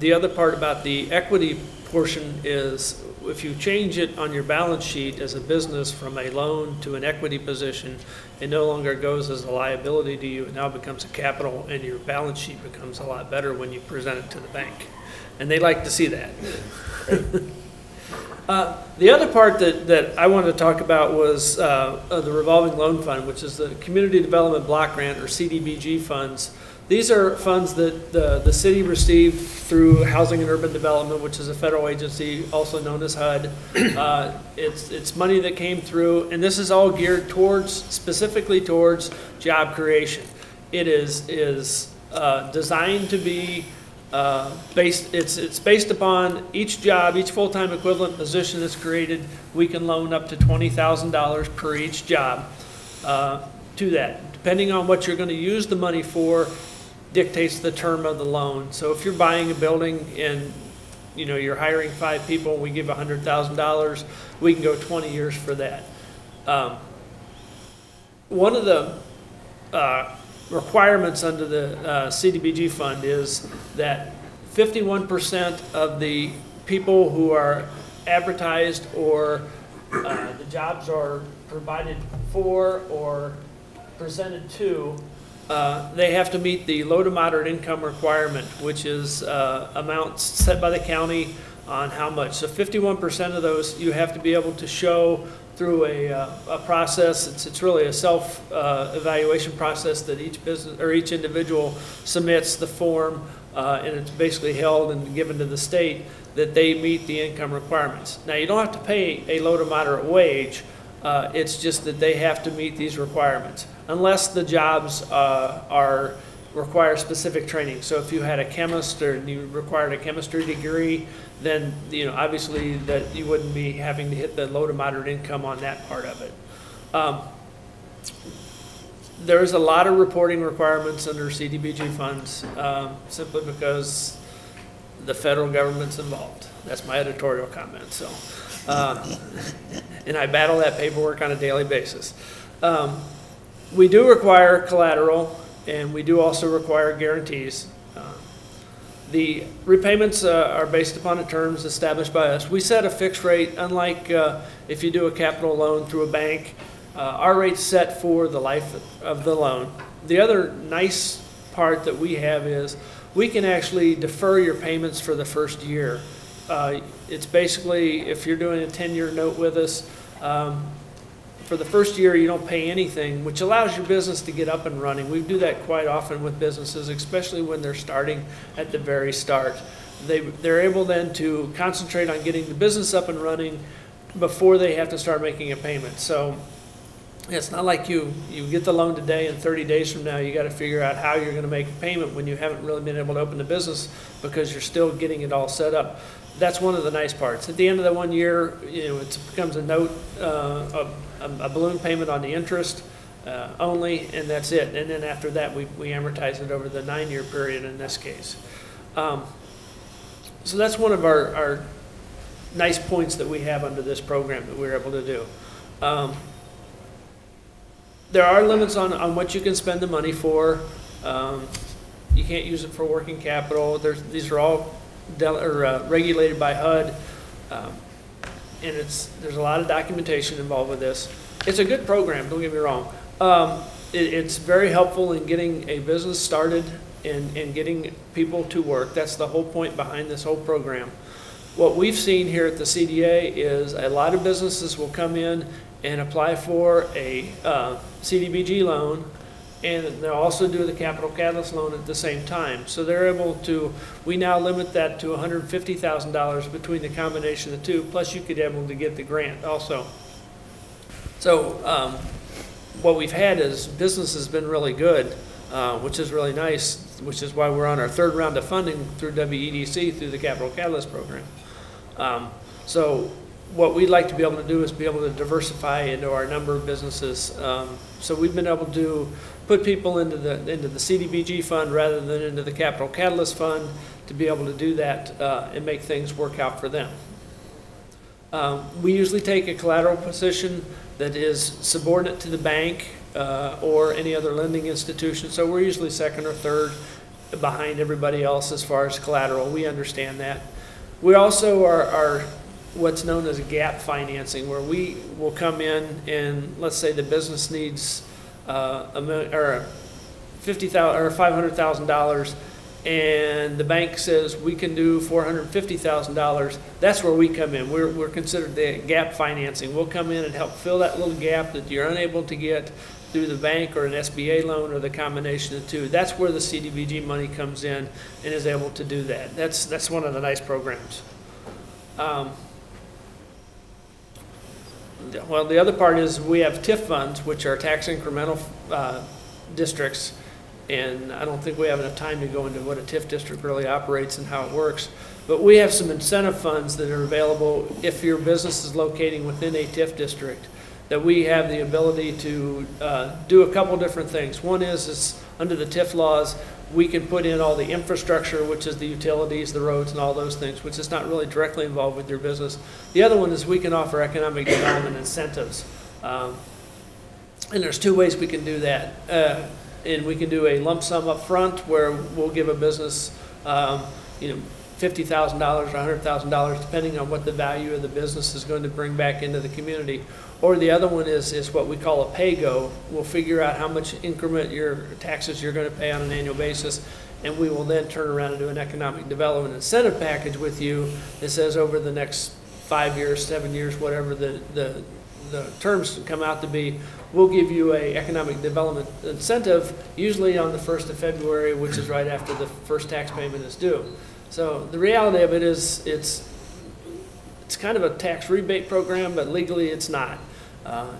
The other part about the equity portion is if you change it on your balance sheet as a business from a loan to an equity position, it no longer goes as a liability to you. It now becomes a capital, and your balance sheet becomes a lot better when you present it to the bank. And they like to see that. The other part that I wanted to talk about was the revolving loan fund, which is the Community Development Block Grant, or CDBG funds. These are funds that the city received through Housing and Urban Development, which is a federal agency, also known as HUD. It's money that came through, and this is all geared specifically towards job creation. It is designed to be it's based upon each job, each full-time equivalent position that's created. We can loan up to $20,000 per each job to that. Depending on what you're going to use the money for, dictates the term of the loan. So if you're buying a building and you're hiring 5 people and we give $100,000, we can go 20 years for that. One of the requirements under the CDBG fund is that 51% of the people who are advertised or the jobs are provided for or presented to, they have to meet the low to moderate income requirement, which is amounts set by the county on how much. So 51% of those you have to be able to show through a process. It's really a self-evaluation process that each business or each individual submits the form, and it's basically held and given to the state that they meet the income requirements. Now, you don't have to pay a low to moderate wage, It's just that they have to meet these requirements, unless the jobs require specific training. So if you had a chemist or you required a chemistry degree, then obviously that you wouldn't be having to hit the low to moderate income on that part of it. There's a lot of reporting requirements under CDBG funds, simply because the federal government's involved. That's my editorial comment. So, and I battle that paperwork on a daily basis. We do require collateral, and we do also require guarantees. The repayments are based upon the terms established by us. We set a fixed rate, unlike if you do a capital loan through a bank. Our rate's set for the life of the loan. The other nice part that we have is we can actually defer your payments for the first year. It's basically, if you're doing a 10-year note with us, for the first year you don't pay anything, which allows your business to get up and running. We do that quite often with businesses, especially when they're starting at the very start. They're able then to concentrate on getting the business up and running before they have to start making a payment. So it's not like you get the loan today and 30 days from now you got to figure out how you're going to make a payment when you haven't really been able to open the business because you're still getting it all set up. That's one of the nice parts. At the end of the 1 year, it becomes a note, a balloon payment on the interest only, and that's it. And then after that, we amortize it over the 9-year period in this case. So that's one of our nice points that we have under this program that we're able to do. There are limits on what you can spend the money for. You can't use it for working capital. These are all regulated by HUD, and there's a lot of documentation involved with this. It's a good program, don't get me wrong. It's very helpful in getting a business started and getting people to work. That's the whole point behind this whole program. What we've seen here at the CDA is a lot of businesses will come in and apply for a CDBG loan, and they'll also do the Capital Catalyst loan at the same time. So they're able to, we now limit that to $150,000 between the combination of the two, plus you could be able to get the grant also. So what we've had is business has been really good, which is really nice, which is why we're on our 3rd round of funding through WEDC through the Capital Catalyst program. So what we'd like to be able to do is be able to diversify into our number of businesses. So we've been able to put people into the CDBG fund rather than into the Capital Catalyst fund to be able to do that and make things work out for them. We usually take a collateral position that is subordinate to the bank or any other lending institution. So we're usually 2nd or 3rd behind everybody else as far as collateral. We understand that. We also are what's known as gap financing, where we will come in and let's say the business needs $50,000 or $500,000, and the bank says we can do $450,000. That's where we come in. We're considered the gap financing. We'll come in and help fill that little gap that you're unable to get through the bank or an SBA loan or the combination of the two. That's where the CDBG money comes in and is able to do that. That's one of the nice programs. Well, the other part is we have TIF funds, which are tax incremental districts, and I don't think we have enough time to go into what a TIF district really operates and how it works. But we have some incentive funds that are available if your business is locating within a TIF district, that we have the ability to do a couple different things. One is under the TIF laws, we can put in all the infrastructure, which is the utilities, the roads, and all those things, which is not really directly involved with your business. The other one is we can offer economic development incentives. And there's 2 ways we can do that. And we can do a lump sum up front where we'll give a business $50,000 or $100,000, depending on what the value of the business is going to bring back into the community. Or the other one is what we call a pay-go. We'll figure out how much increment your taxes you're going to pay on an annual basis, and we will then turn around and do an economic development incentive package with you that says over the next 5 years, 7 years, whatever the terms come out to be, we'll give you a economic development incentive, usually on the 1st of February, which is right after the first tax payment is due. So the reality of it is it's kind of a tax rebate program, but legally it's not.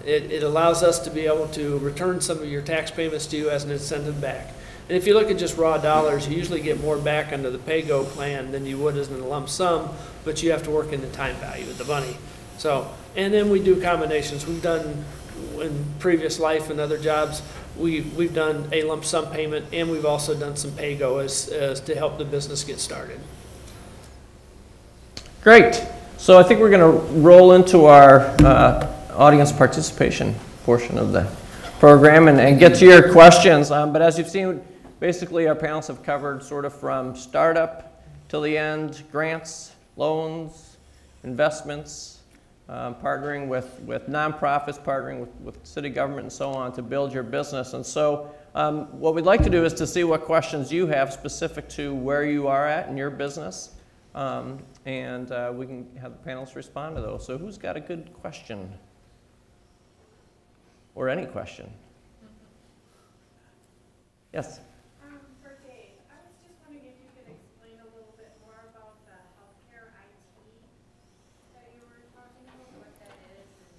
It allows us to be able to return some of your tax payments to you as an incentive back. And if you look at just raw dollars, you usually get more back under the pay-go plan than you would as in a lump sum, but you have to work in the time value of the money. So, and then we do combinations. We've done, in previous life and other jobs, we've done a lump sum payment, and we've also done some pay-go as to help the business get started. Great. So I think we're going to roll into our audience participation portion of the program and get to your questions. But as you've seen, basically our panelists have covered sort of from startup till the end, grants, loans, investments, partnering with nonprofits, partnering with city government and so on to build your business. And so what we'd like to do is to see what questions you have specific to where you are at in your business. And we can have the panelists respond to those. So who's got a good question? Or any question? Yes? For Dave, I was just wondering if you could explain a little bit more about the healthcare IT that you were talking about, what that is, and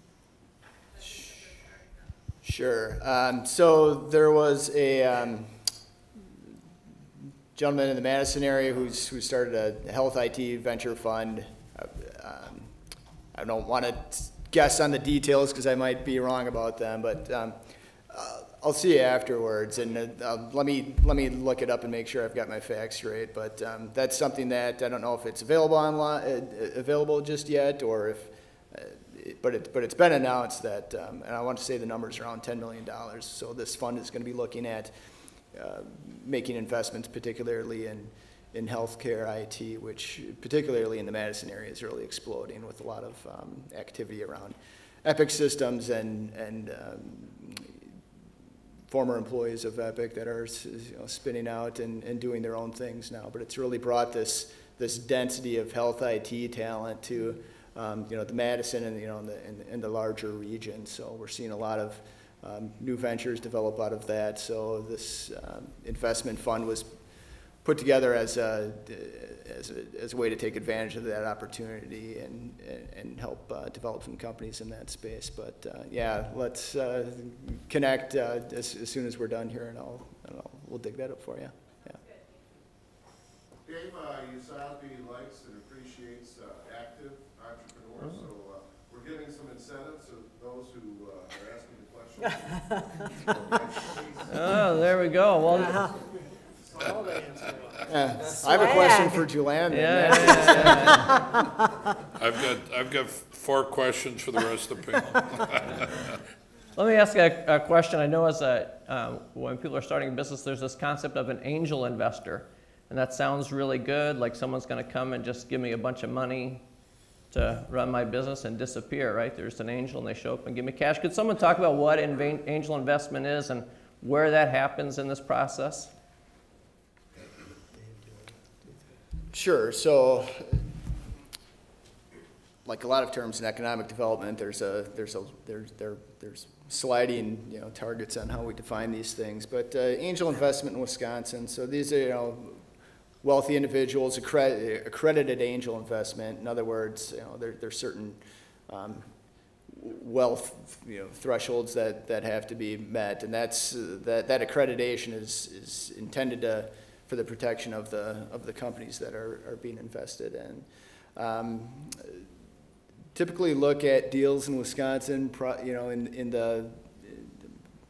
the business you're starting up. Sure. So there was a gentleman in the Madison area who started a health IT venture fund. I don't want to guess on the details because I might be wrong about them, but I'll see you afterwards, and let me look it up and make sure I've got my facts straight. But that's something that I don't know if it's available online, available just yet, or if, but it's been announced that, and I want to say the number's around $10 million. So this fund is going to be looking at making investments, particularly in healthcare IT, which particularly in the Madison area is really exploding with a lot of activity around Epic systems and former employees of Epic that are spinning out and doing their own things now. But it's really brought this density of health IT talent to the Madison and in the larger region. So we're seeing a lot of new ventures develop out of that. So this investment fund was put together as a way to take advantage of that opportunity and help develop some companies in that space. But yeah, let's connect as soon as we're done here, and we'll dig that up for you. Yeah. Dave, USASB likes and appreciates active entrepreneurs, so we're giving some incentives to those who are asking the questions. Oh, there we go. Well. I have a question for Julianne. I've got 4 questions for the rest of the panel. Let me ask a question. I know when people are starting a business, there's this concept of an angel investor. And that sounds really good, like someone's going to come and just give me a bunch of money to run my business and disappear, right? There's an angel and they show up and give me cash. Could someone talk about what angel investment is and where that happens in this process? Sure. So, like a lot of terms in economic development, there's sliding targets on how we define these things. But angel investment in Wisconsin. So these are wealthy individuals, accredited angel investment. In other words, there's certain wealth thresholds that have to be met, and that accreditation is intended for the protection of the companies that are being invested in. Typically look at deals in Wisconsin, in the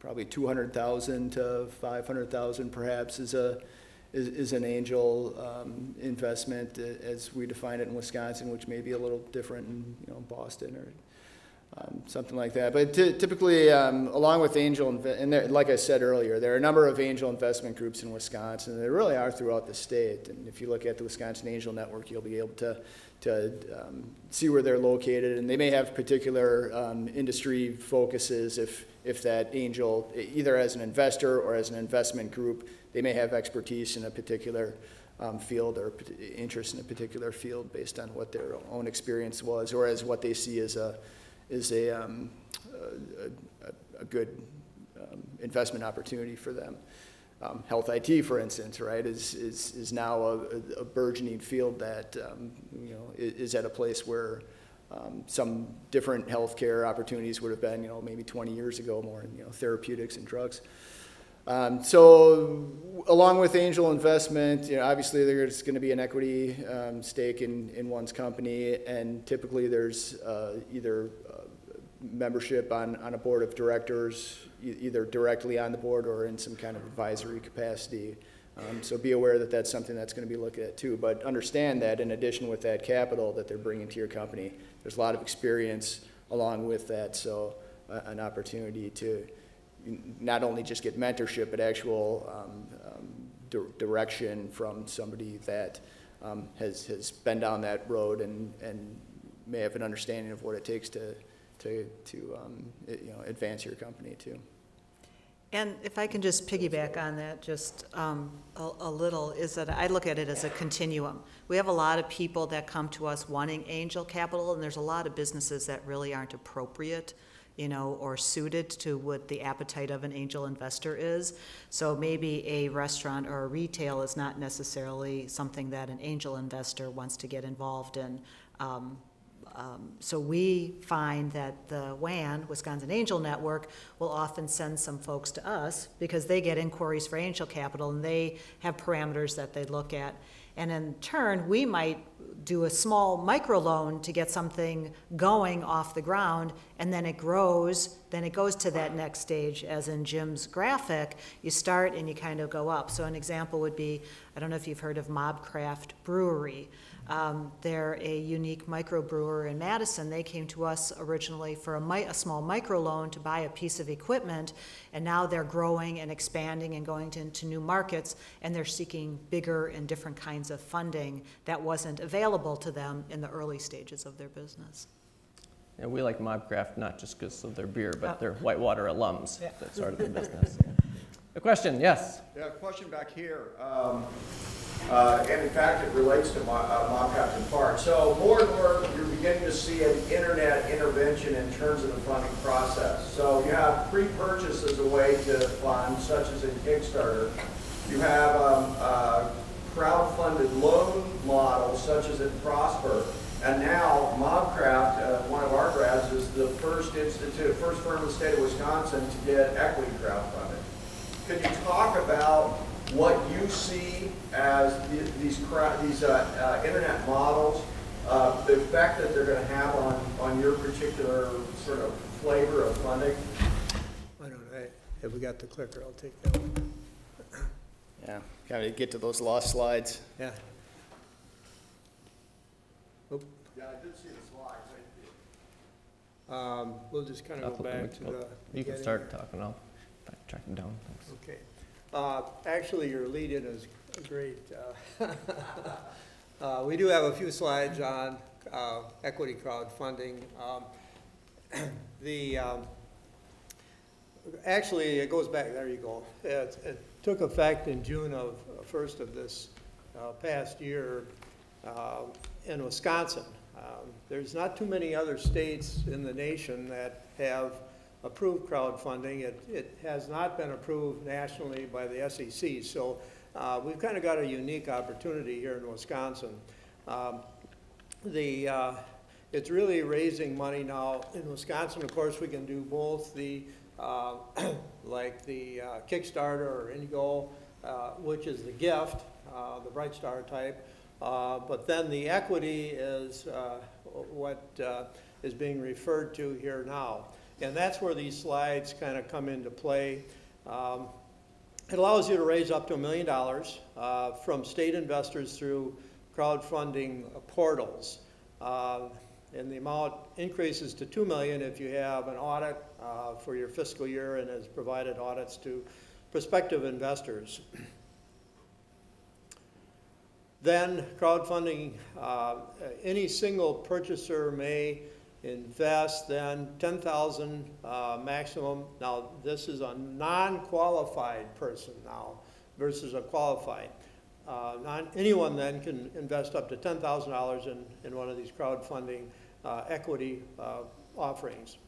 probably 200,000 to 500,000 perhaps is an angel investment as we define it in Wisconsin, which may be a little different in Boston or something like that. But typically, along with angel, and like I said earlier, there are a number of angel investment groups in Wisconsin. There really are throughout the state. And if you look at the Wisconsin Angel Network, you'll be able to see where they're located. And they may have particular industry focuses if that angel, either as an investor or as an investment group, they may have expertise in a particular field or interest in a particular field based on what their own experience was, or as what they see as a good investment opportunity for them. Health IT, for instance, right, is now a burgeoning field that is at a place where some different healthcare opportunities would have been, maybe 20 years ago, more in, therapeutics and drugs. So along with angel investment, obviously there's going to be an equity stake in one's company, and typically there's either membership on a board of directors, either directly on the board or in some kind of advisory capacity. So be aware that that's something that's going to be looked at too, but understand that in addition with that capital that they're bringing to your company, there's a lot of experience along with that, so an opportunity to not only just get mentorship, but actual direction from somebody that has been down that road and may have an understanding of what it takes to advance your company too. And if I can just piggyback on that just a little, is that I look at it as a continuum. We have a lot of people that come to us wanting angel capital, and there's a lot of businesses that really aren't appropriate, or suited to what the appetite of an angel investor is. So maybe a restaurant or a retail is not necessarily something that an angel investor wants to get involved in. So we find that the WAN, Wisconsin Angel Network, will often send some folks to us because they get inquiries for angel capital and they have parameters that they look at. And in turn, we might do a small microloan to get something going off the ground, and then it grows, then it goes to that next stage, as in Jim's graphic. You start and you kind of go up. So an example would be, I don't know if you've heard of Mobcraft Brewery. They're a unique microbrewer in Madison. They came to us originally for a small microloan to buy a piece of equipment, and now they're growing and expanding and going into new markets, and they're seeking bigger and different kinds of funding that wasn't available to them in the early stages of their business. Yeah, we like Mobcraft not just because of their beer, but they're Whitewater alums that started the business. A question, yes? Yeah, a question back here. And in fact, it relates to Mobcraft in part. So more and more, you're beginning to see an internet intervention in terms of the funding process. So you have pre-purchase as a way to fund, such as in Kickstarter. You have crowd-funded loan models, such as in Prosper. And now Mobcraft, one of our grads, is the first firm in the state of Wisconsin to get equity crowdfunding. Could you talk about what you see as these internet models, the effect that they're going to have on your particular sort of flavor of funding? I don't know. Have we got the clicker? I'll take that one. Yeah, kind of get to those lost slides. Yeah. Oop. Yeah, I did see the slides. We'll just kind of go back to the You can start talking. I'll track them down. Thanks. Okay. Actually, your lead-in is great. We do have a few slides on equity crowdfunding. Actually, it goes back, there you go. It took effect in June of 1st of this past year in Wisconsin. There's not too many other states in the nation that have approved crowdfunding. It has not been approved nationally by the SEC, so we've kind of got a unique opportunity here in Wisconsin. It's really raising money now in Wisconsin. Of course, we can do both the like the Kickstarter or Indigo, which is the gift, the Bright Star type, but then the equity is what is being referred to here now. And that's where these slides kind of come into play. It allows you to raise up to $1 million from state investors through crowdfunding portals. And the amount increases to $2 million if you have an audit for your fiscal year and has provided audits to prospective investors. Then crowdfunding, any single purchaser may invest then $10,000 maximum. Now this is a non-qualified person now versus a qualified. Anyone then can invest up to $10,000 in one of these crowdfunding equity offerings.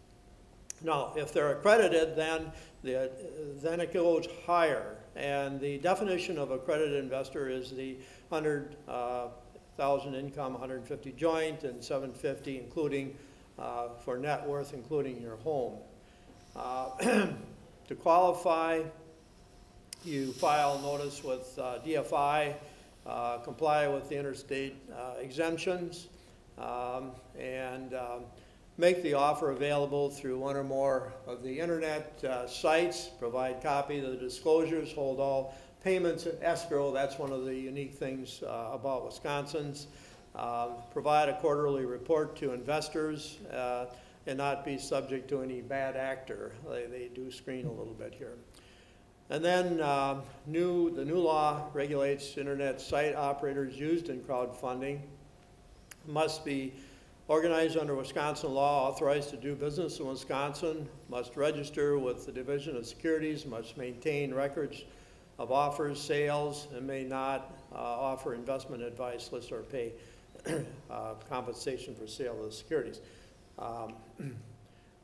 Now, if they're accredited, then it goes higher. And the definition of accredited investor is the 100 $100,000 income, 150 joint, and 750 including for net worth, including your home. To qualify, you file notice with DFI, comply with the interstate exemptions, and make the offer available through one or more of the internet sites, provide copy of the disclosures, hold all payments in escrow. That's one of the unique things about Wisconsin's. Provide a quarterly report to investors and not be subject to any bad actor. They do screen a little bit here. And then the new law regulates internet site operators used in crowdfunding. Must be organized under Wisconsin law, authorized to do business in Wisconsin, must register with the Division of Securities, must maintain records of offers, sales, and may not offer investment advice, list, or pay compensation for sale of the securities.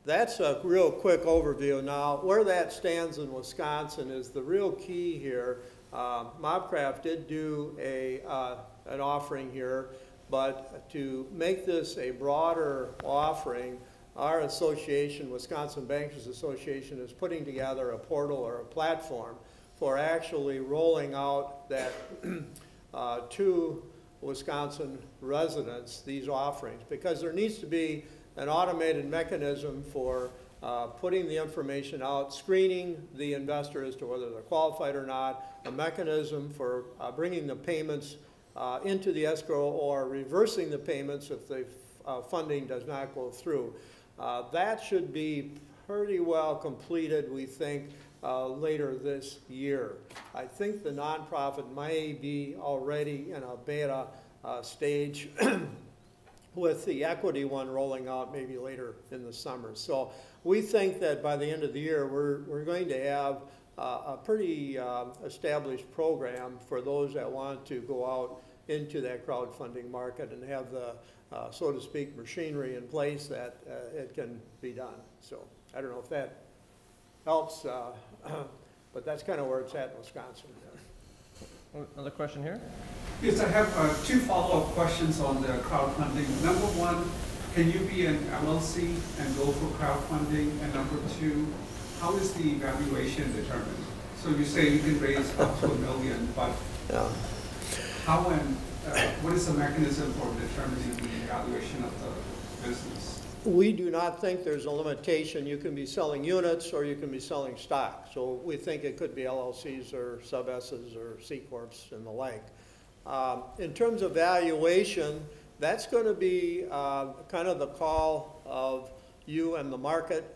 That's a real quick overview. Now, where that stands in Wisconsin is the real key here. Mobcraft did do an offering here, but to make this a broader offering, our association, Wisconsin Bankers Association, is putting together a portal or a platform for actually rolling out that to Wisconsin residents, these offerings, because there needs to be an automated mechanism for putting the information out, screening the investor as to whether they're qualified or not, a mechanism for bringing the payments into the escrow or reversing the payments if the funding does not go through. That should be pretty well completed, we think, later this year. I think the nonprofit may be already in a beta stage with the equity one rolling out maybe later in the summer. So we think that by the end of the year, we're going to have a pretty established program for those that want to go out into that crowdfunding market and have the, so to speak, machinery in place that it can be done. So I don't know if that helps, but that's kind of where it's at in Wisconsin. Another question here? Yes, I have two follow-up questions on the crowdfunding. Number one, can you be an MLC and go for crowdfunding? And number two, how is the valuation determined? So you say you can raise up to $1 million, but how and what is the mechanism for determining the valuation of the business? We do not think there's a limitation. You can be selling units or you can be selling stock. So we think it could be LLCs or sub-S's or C-Corps and the like. In terms of valuation, that's going to be kind of the call of you and the market.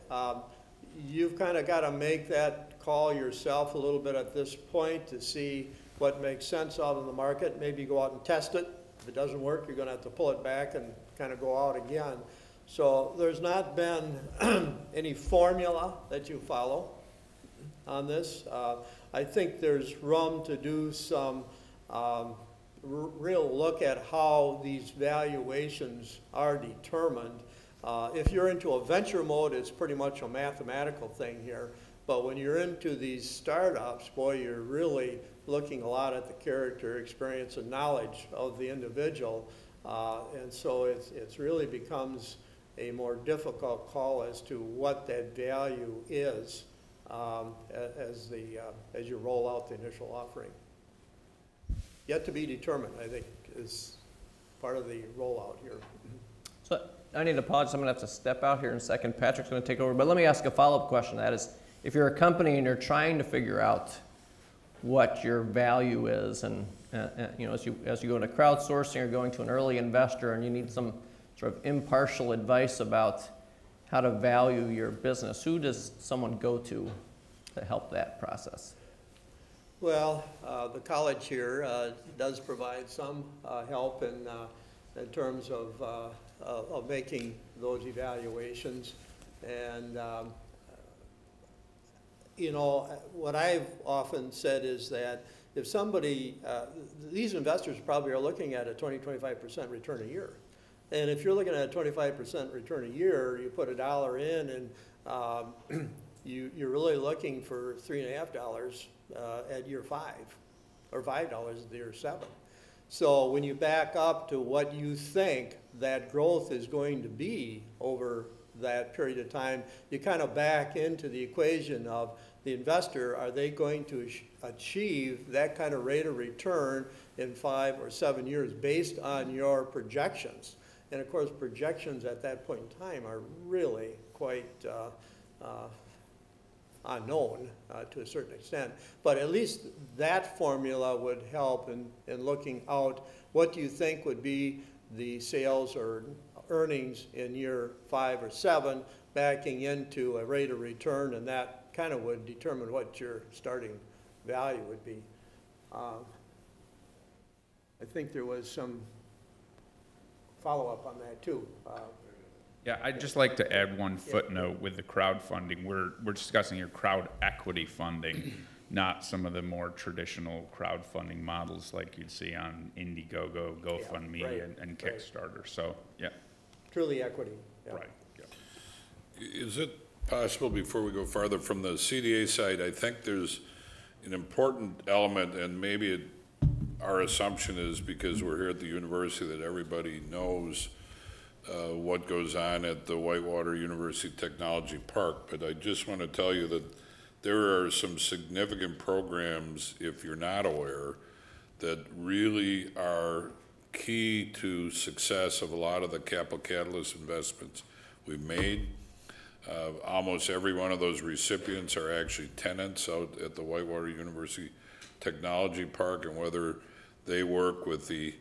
You've kind of got to make that call yourself a little bit at this point to see what makes sense out in the market. Maybe go out and test it. If it doesn't work, you're going to have to pull it back and kind of go out again. So there's not been any formula that you follow on this. I think there's room to do some real look at how these valuations are determined. If you're into a venture mode, it's pretty much a mathematical thing here. But when you're into these startups, boy, you're really looking a lot at the character, experience, and knowledge of the individual. And so it really becomes a more difficult call as to what that value is as you roll out the initial offering. Yet to be determined, I think, is part of the rollout here. So I need to apologize. I'm going to have to step out here in a second. Patrick's going to take over. But let me ask a follow-up question. That is, if you're a company and you're trying to figure out what your value is, and you know, as you go into crowdsourcing or going to an early investor and you need some sort of impartial advice about how to value your business, who does someone go to help that process? Well, the college here does provide some help in terms of making those evaluations. And you know, what I've often said is that if somebody, these investors probably are looking at a 20–25% return a year. And if you're looking at a 25% return a year, you put $1 in and you're really looking for $3.50 at year 5, or $5 at year 7. So when you back up to what you think that growth is going to be over that period of time, you kind of back into the equation of the investor. Are they going to achieve that kind of rate of return in 5 or 7 years based on your projections? And of course, projections at that point in time are really quite unknown to a certain extent. But at least that formula would help in looking out. What do you think would be the sales or earnings in year 5 or 7, backing into a rate of return, and that kind of would determine what your starting value would be. I think there was some follow-up on that too. Yeah, I'd just like to add one footnote with the crowdfunding. We're discussing here crowd equity funding, not some of the more traditional crowdfunding models like you'd see on Indiegogo, GoFundMe, Yeah, right, and Kickstarter. So, yeah. Truly equity. Yeah. Right. Yeah. Is it possible, before we go farther, from the CDA side, I think there's an important element, and maybe our assumption is because we're here at the university that everybody knows what goes on at the Whitewater University Technology Park, but I just want to tell you that there are some significant programs, if you're not aware, that really are key to success of a lot of the capital catalyst investments we've made. Almost every one of those recipients are actually tenants out at the Whitewater University Technology Park, and whether they work with the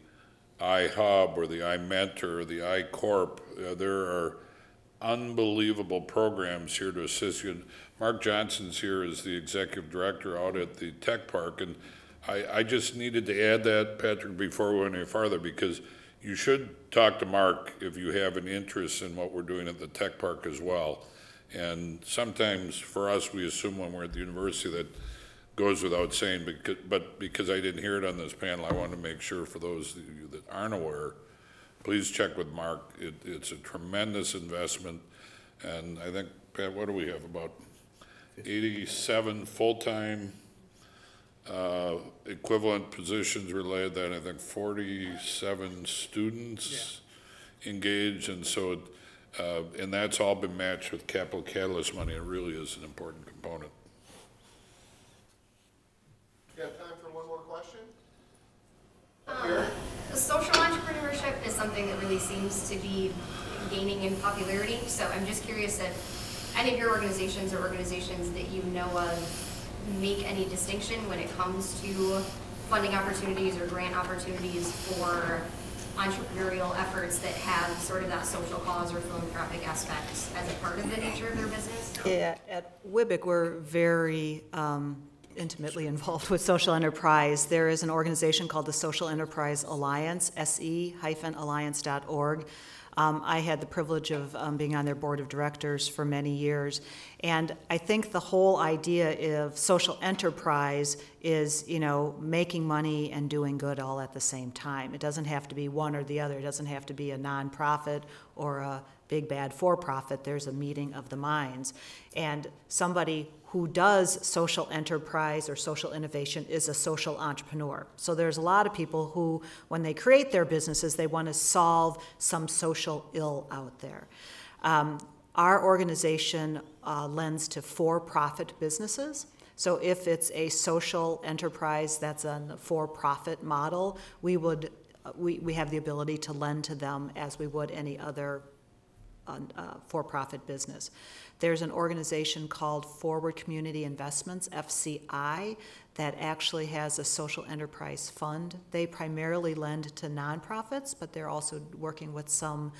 iHub or the iMentor or the iCorp, there are unbelievable programs here to assist you. Mark Johnson's here as the executive director out at the tech park, and I just needed to add that, Patrick, before we went any farther, because you should talk to Mark if you have an interest in what we're doing at the tech park as well. And sometimes for us, we assume when we're at the university that goes without saying, but because I didn't hear it on this panel, I wanted to make sure for those of you that aren't aware, please check with Mark. It's a tremendous investment. And I think, Pat, what do we have? About 87 full-time equivalent positions related, that I think 47 students engaged, and so and that's all been matched with capital catalyst money. It really is an important component. You have time for one more question? Social entrepreneurship is something that really seems to be gaining in popularity, so I'm just curious if any of your organizations or organizations that you know of make any distinction when it comes to funding opportunities or grant opportunities for entrepreneurial efforts that have sort of that social cause or philanthropic aspect as a part of the nature of their business? Yeah, at WIBIC, we're very intimately involved with social enterprise. There is an organization called the Social Enterprise Alliance, se-alliance.org. I had the privilege of being on their board of directors for many years, and I think the whole idea of social enterprise is, you know, making money and doing good all at the same time. It doesn't have to be one or the other. It doesn't have to be a nonprofit or a big bad for-profit. There's a meeting of the minds, and somebody who does social enterprise or social innovation is a social entrepreneur. So there's a lot of people who, when they create their businesses, they want to solve some social ill out there. Our organization lends to for-profit businesses. So if it's a social enterprise that's a for-profit model, we have the ability to lend to them as we would any other for-profit business. There's an organization called Forward Community Investments, FCI, that actually has a social enterprise fund. They primarily lend to nonprofits, but they're also working with some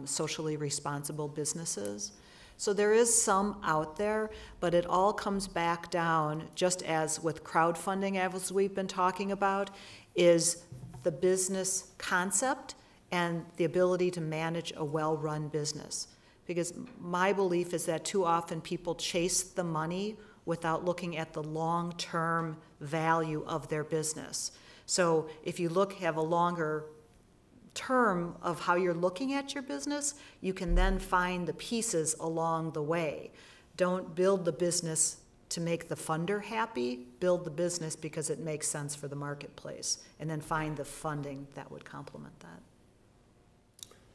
socially responsible businesses. So there is some out there, but it all comes back down, just as with crowdfunding, as we've been talking about, is the business concept and the ability to manage a well-run business. Because my belief is that too often people chase the money without looking at the long-term value of their business. So if you have a longer term of how you're looking at your business, you can then find the pieces along the way. Don't build the business to make the funder happy, build the business because it makes sense for the marketplace, and then find the funding that would complement that.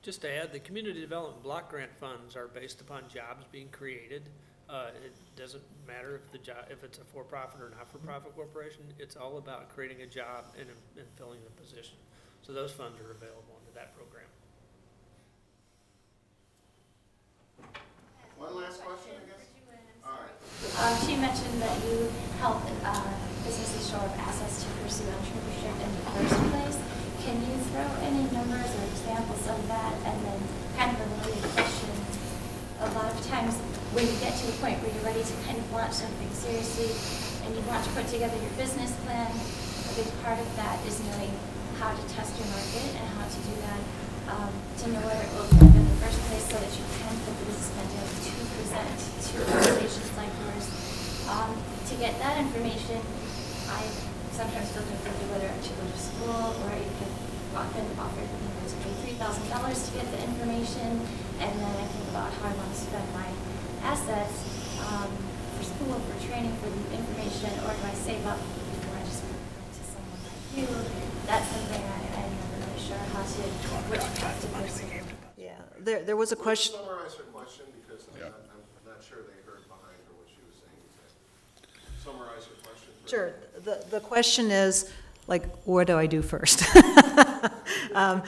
Just to add, the community development block grant funds are based upon jobs being created. It doesn't matter if the job, if it's a for-profit or not-for-profit corporation. It's all about creating a job and filling a position. So those funds are available under that program. One last question, I guess? All right. She mentioned that you help businesses shore up assets to pursue entrepreneurship in the first place. Can you throw any numbers or examples of that? And then kind of a related question, a lot of times when you get to a point where you're ready to kind of launch something seriously and you want to put together your business plan, a big part of that is knowing how to test your market and how to do that, to know whether it will work in the first place so that you can put the business plan together to present to organizations like yours. To get that information, I sometimes feel conflicted whether I should go to school or you could often offer to pay $3,000 to get the information, and then I think about how I want to spend my assets for school, for training, for the information, or do I save up before I just bring it to someone like you? That's something I'm not really sure how to, which path to pursue. Yeah, there was a question. Summarize her question because I'm not sure they heard behind her what she was saying exactly. Summarize her question. Sure. The question is, like, what do I do first? How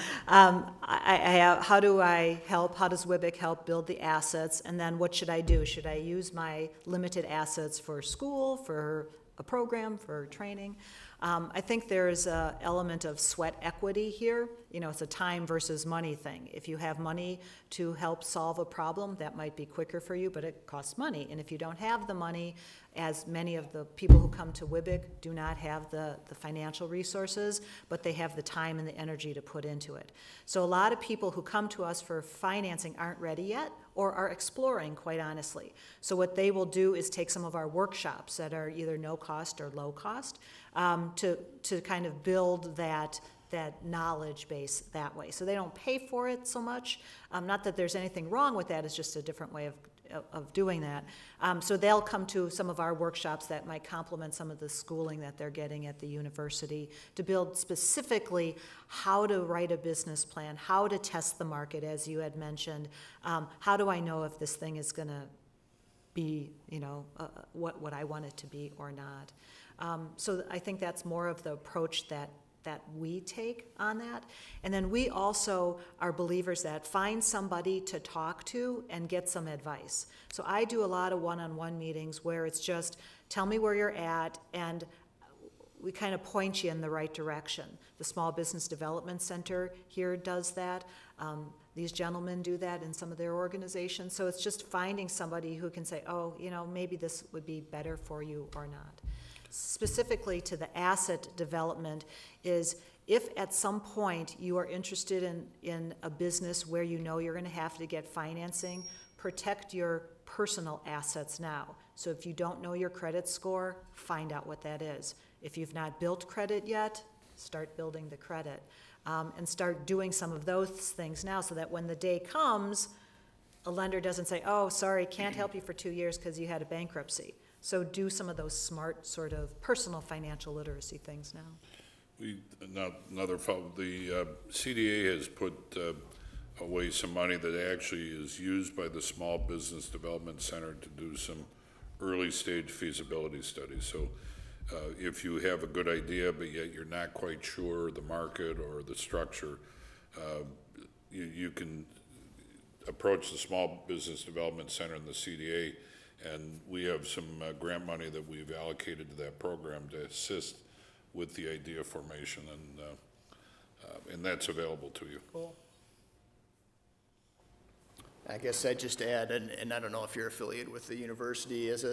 do I help? How does WIBIC help build the assets? And then what should I do? Should I use my limited assets for school, for a program, for training? I think there's an element of sweat equity here. You know, it's a time versus money thing. If you have money to help solve a problem, that might be quicker for you, but it costs money. And if you don't have the money, as many of the people who come to WIBIC do not have the financial resources, but they have the time and the energy to put into it. So a lot of people who come to us for financing aren't ready yet or are exploring, quite honestly. So what they will do is take some of our workshops that are either no cost or low cost to kind of build that knowledge base that way. So they don't pay for it so much. Not that there's anything wrong with that, it's just a different way of doing that. So they'll come to some of our workshops that might complement some of the schooling that they're getting at the university to build specifically how to write a business plan, how to test the market, as you had mentioned. How do I know if this thing is going to be, you know, what I want it to be or not? So I think that's more of the approach that we take on that. And then we also are believers that find somebody to talk to and get some advice. So I do a lot of one-on-one meetings where it's just, tell me where you're at, and we kind of point you in the right direction. The Small Business Development Center here does that. These gentlemen do that in some of their organizations. So it's just finding somebody who can say, oh, you know, maybe this would be better for you or not. Specifically to the asset development is if at some point you are interested in a business where you know you're going to have to get financing, protect your personal assets now. So if you don't know your credit score, find out what that is. If you've not built credit yet, start building the credit and start doing some of those things now so that when the day comes, a lender doesn't say, oh, sorry, can't help you for 2 years because you had a bankruptcy. So do some of those smart sort of personal financial literacy things now. The CDA has put away some money that actually is used by the Small Business Development Center to do some early stage feasibility studies. So if you have a good idea, but yet you're not quite sure the market or the structure, you can approach the Small Business Development Center and the CDA, and we have some grant money that we've allocated to that program to assist with the idea formation, and that's available to you. Cool. I guess I'd just add, and I don't know if you're affiliated with the university as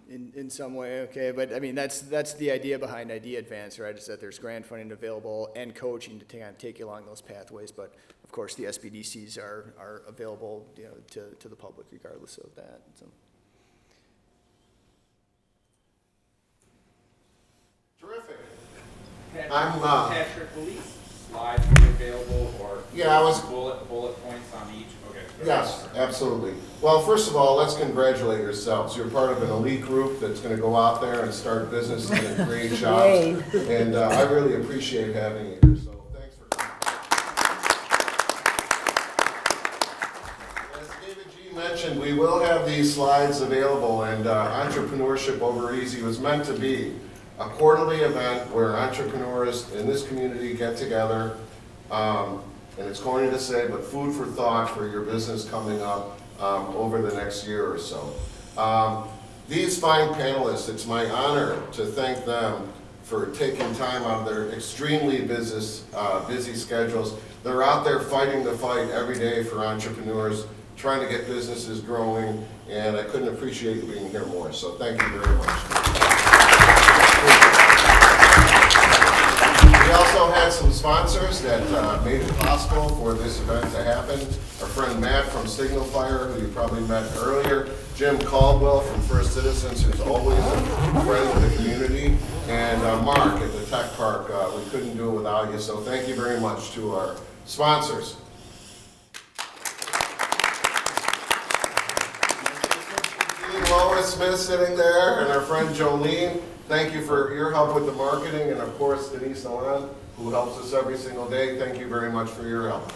in some way, okay, but I mean that's the idea behind Idea Advance, right? Is that there's grant funding available and coaching to kind of take you along those pathways, but of course the SBDCs are available, you know, to the public regardless of that. So. Terrific. I'm Patrick Willis. slides be available, or Yeah, I was- bullet points on each? Okay. Yes, absolutely. Well, first of all, let's congratulate yourselves. You're part of an elite group that's going to go out there and start businesses and create jobs. And I really appreciate having you here, so thanks for coming. As David G. mentioned, we will have these slides available, and Entrepreneurship Over Easy was meant to be a quarterly event where entrepreneurs in this community get together, and it's corny to say, but food for thought for your business coming up over the next year or so. These fine panelists, it's my honor to thank them for taking time out of their extremely busy schedules. They're out there fighting the fight every day for entrepreneurs, trying to get businesses growing, and I couldn't appreciate you being here more, so thank you very much. We also had some sponsors that made it possible for this event to happen. Our friend Matt from Signal Fire, who you probably met earlier, Jim Caldwell from First Citizens, who's always a friend of the community, and Mark at the Tech Park. We couldn't do it without you, so thank you very much to our sponsors. Lois Smith sitting there, and our friend Jolene. Thank you for your help with the marketing, and of course Denise Nolan, who helps us every single day. Thank you very much for your help.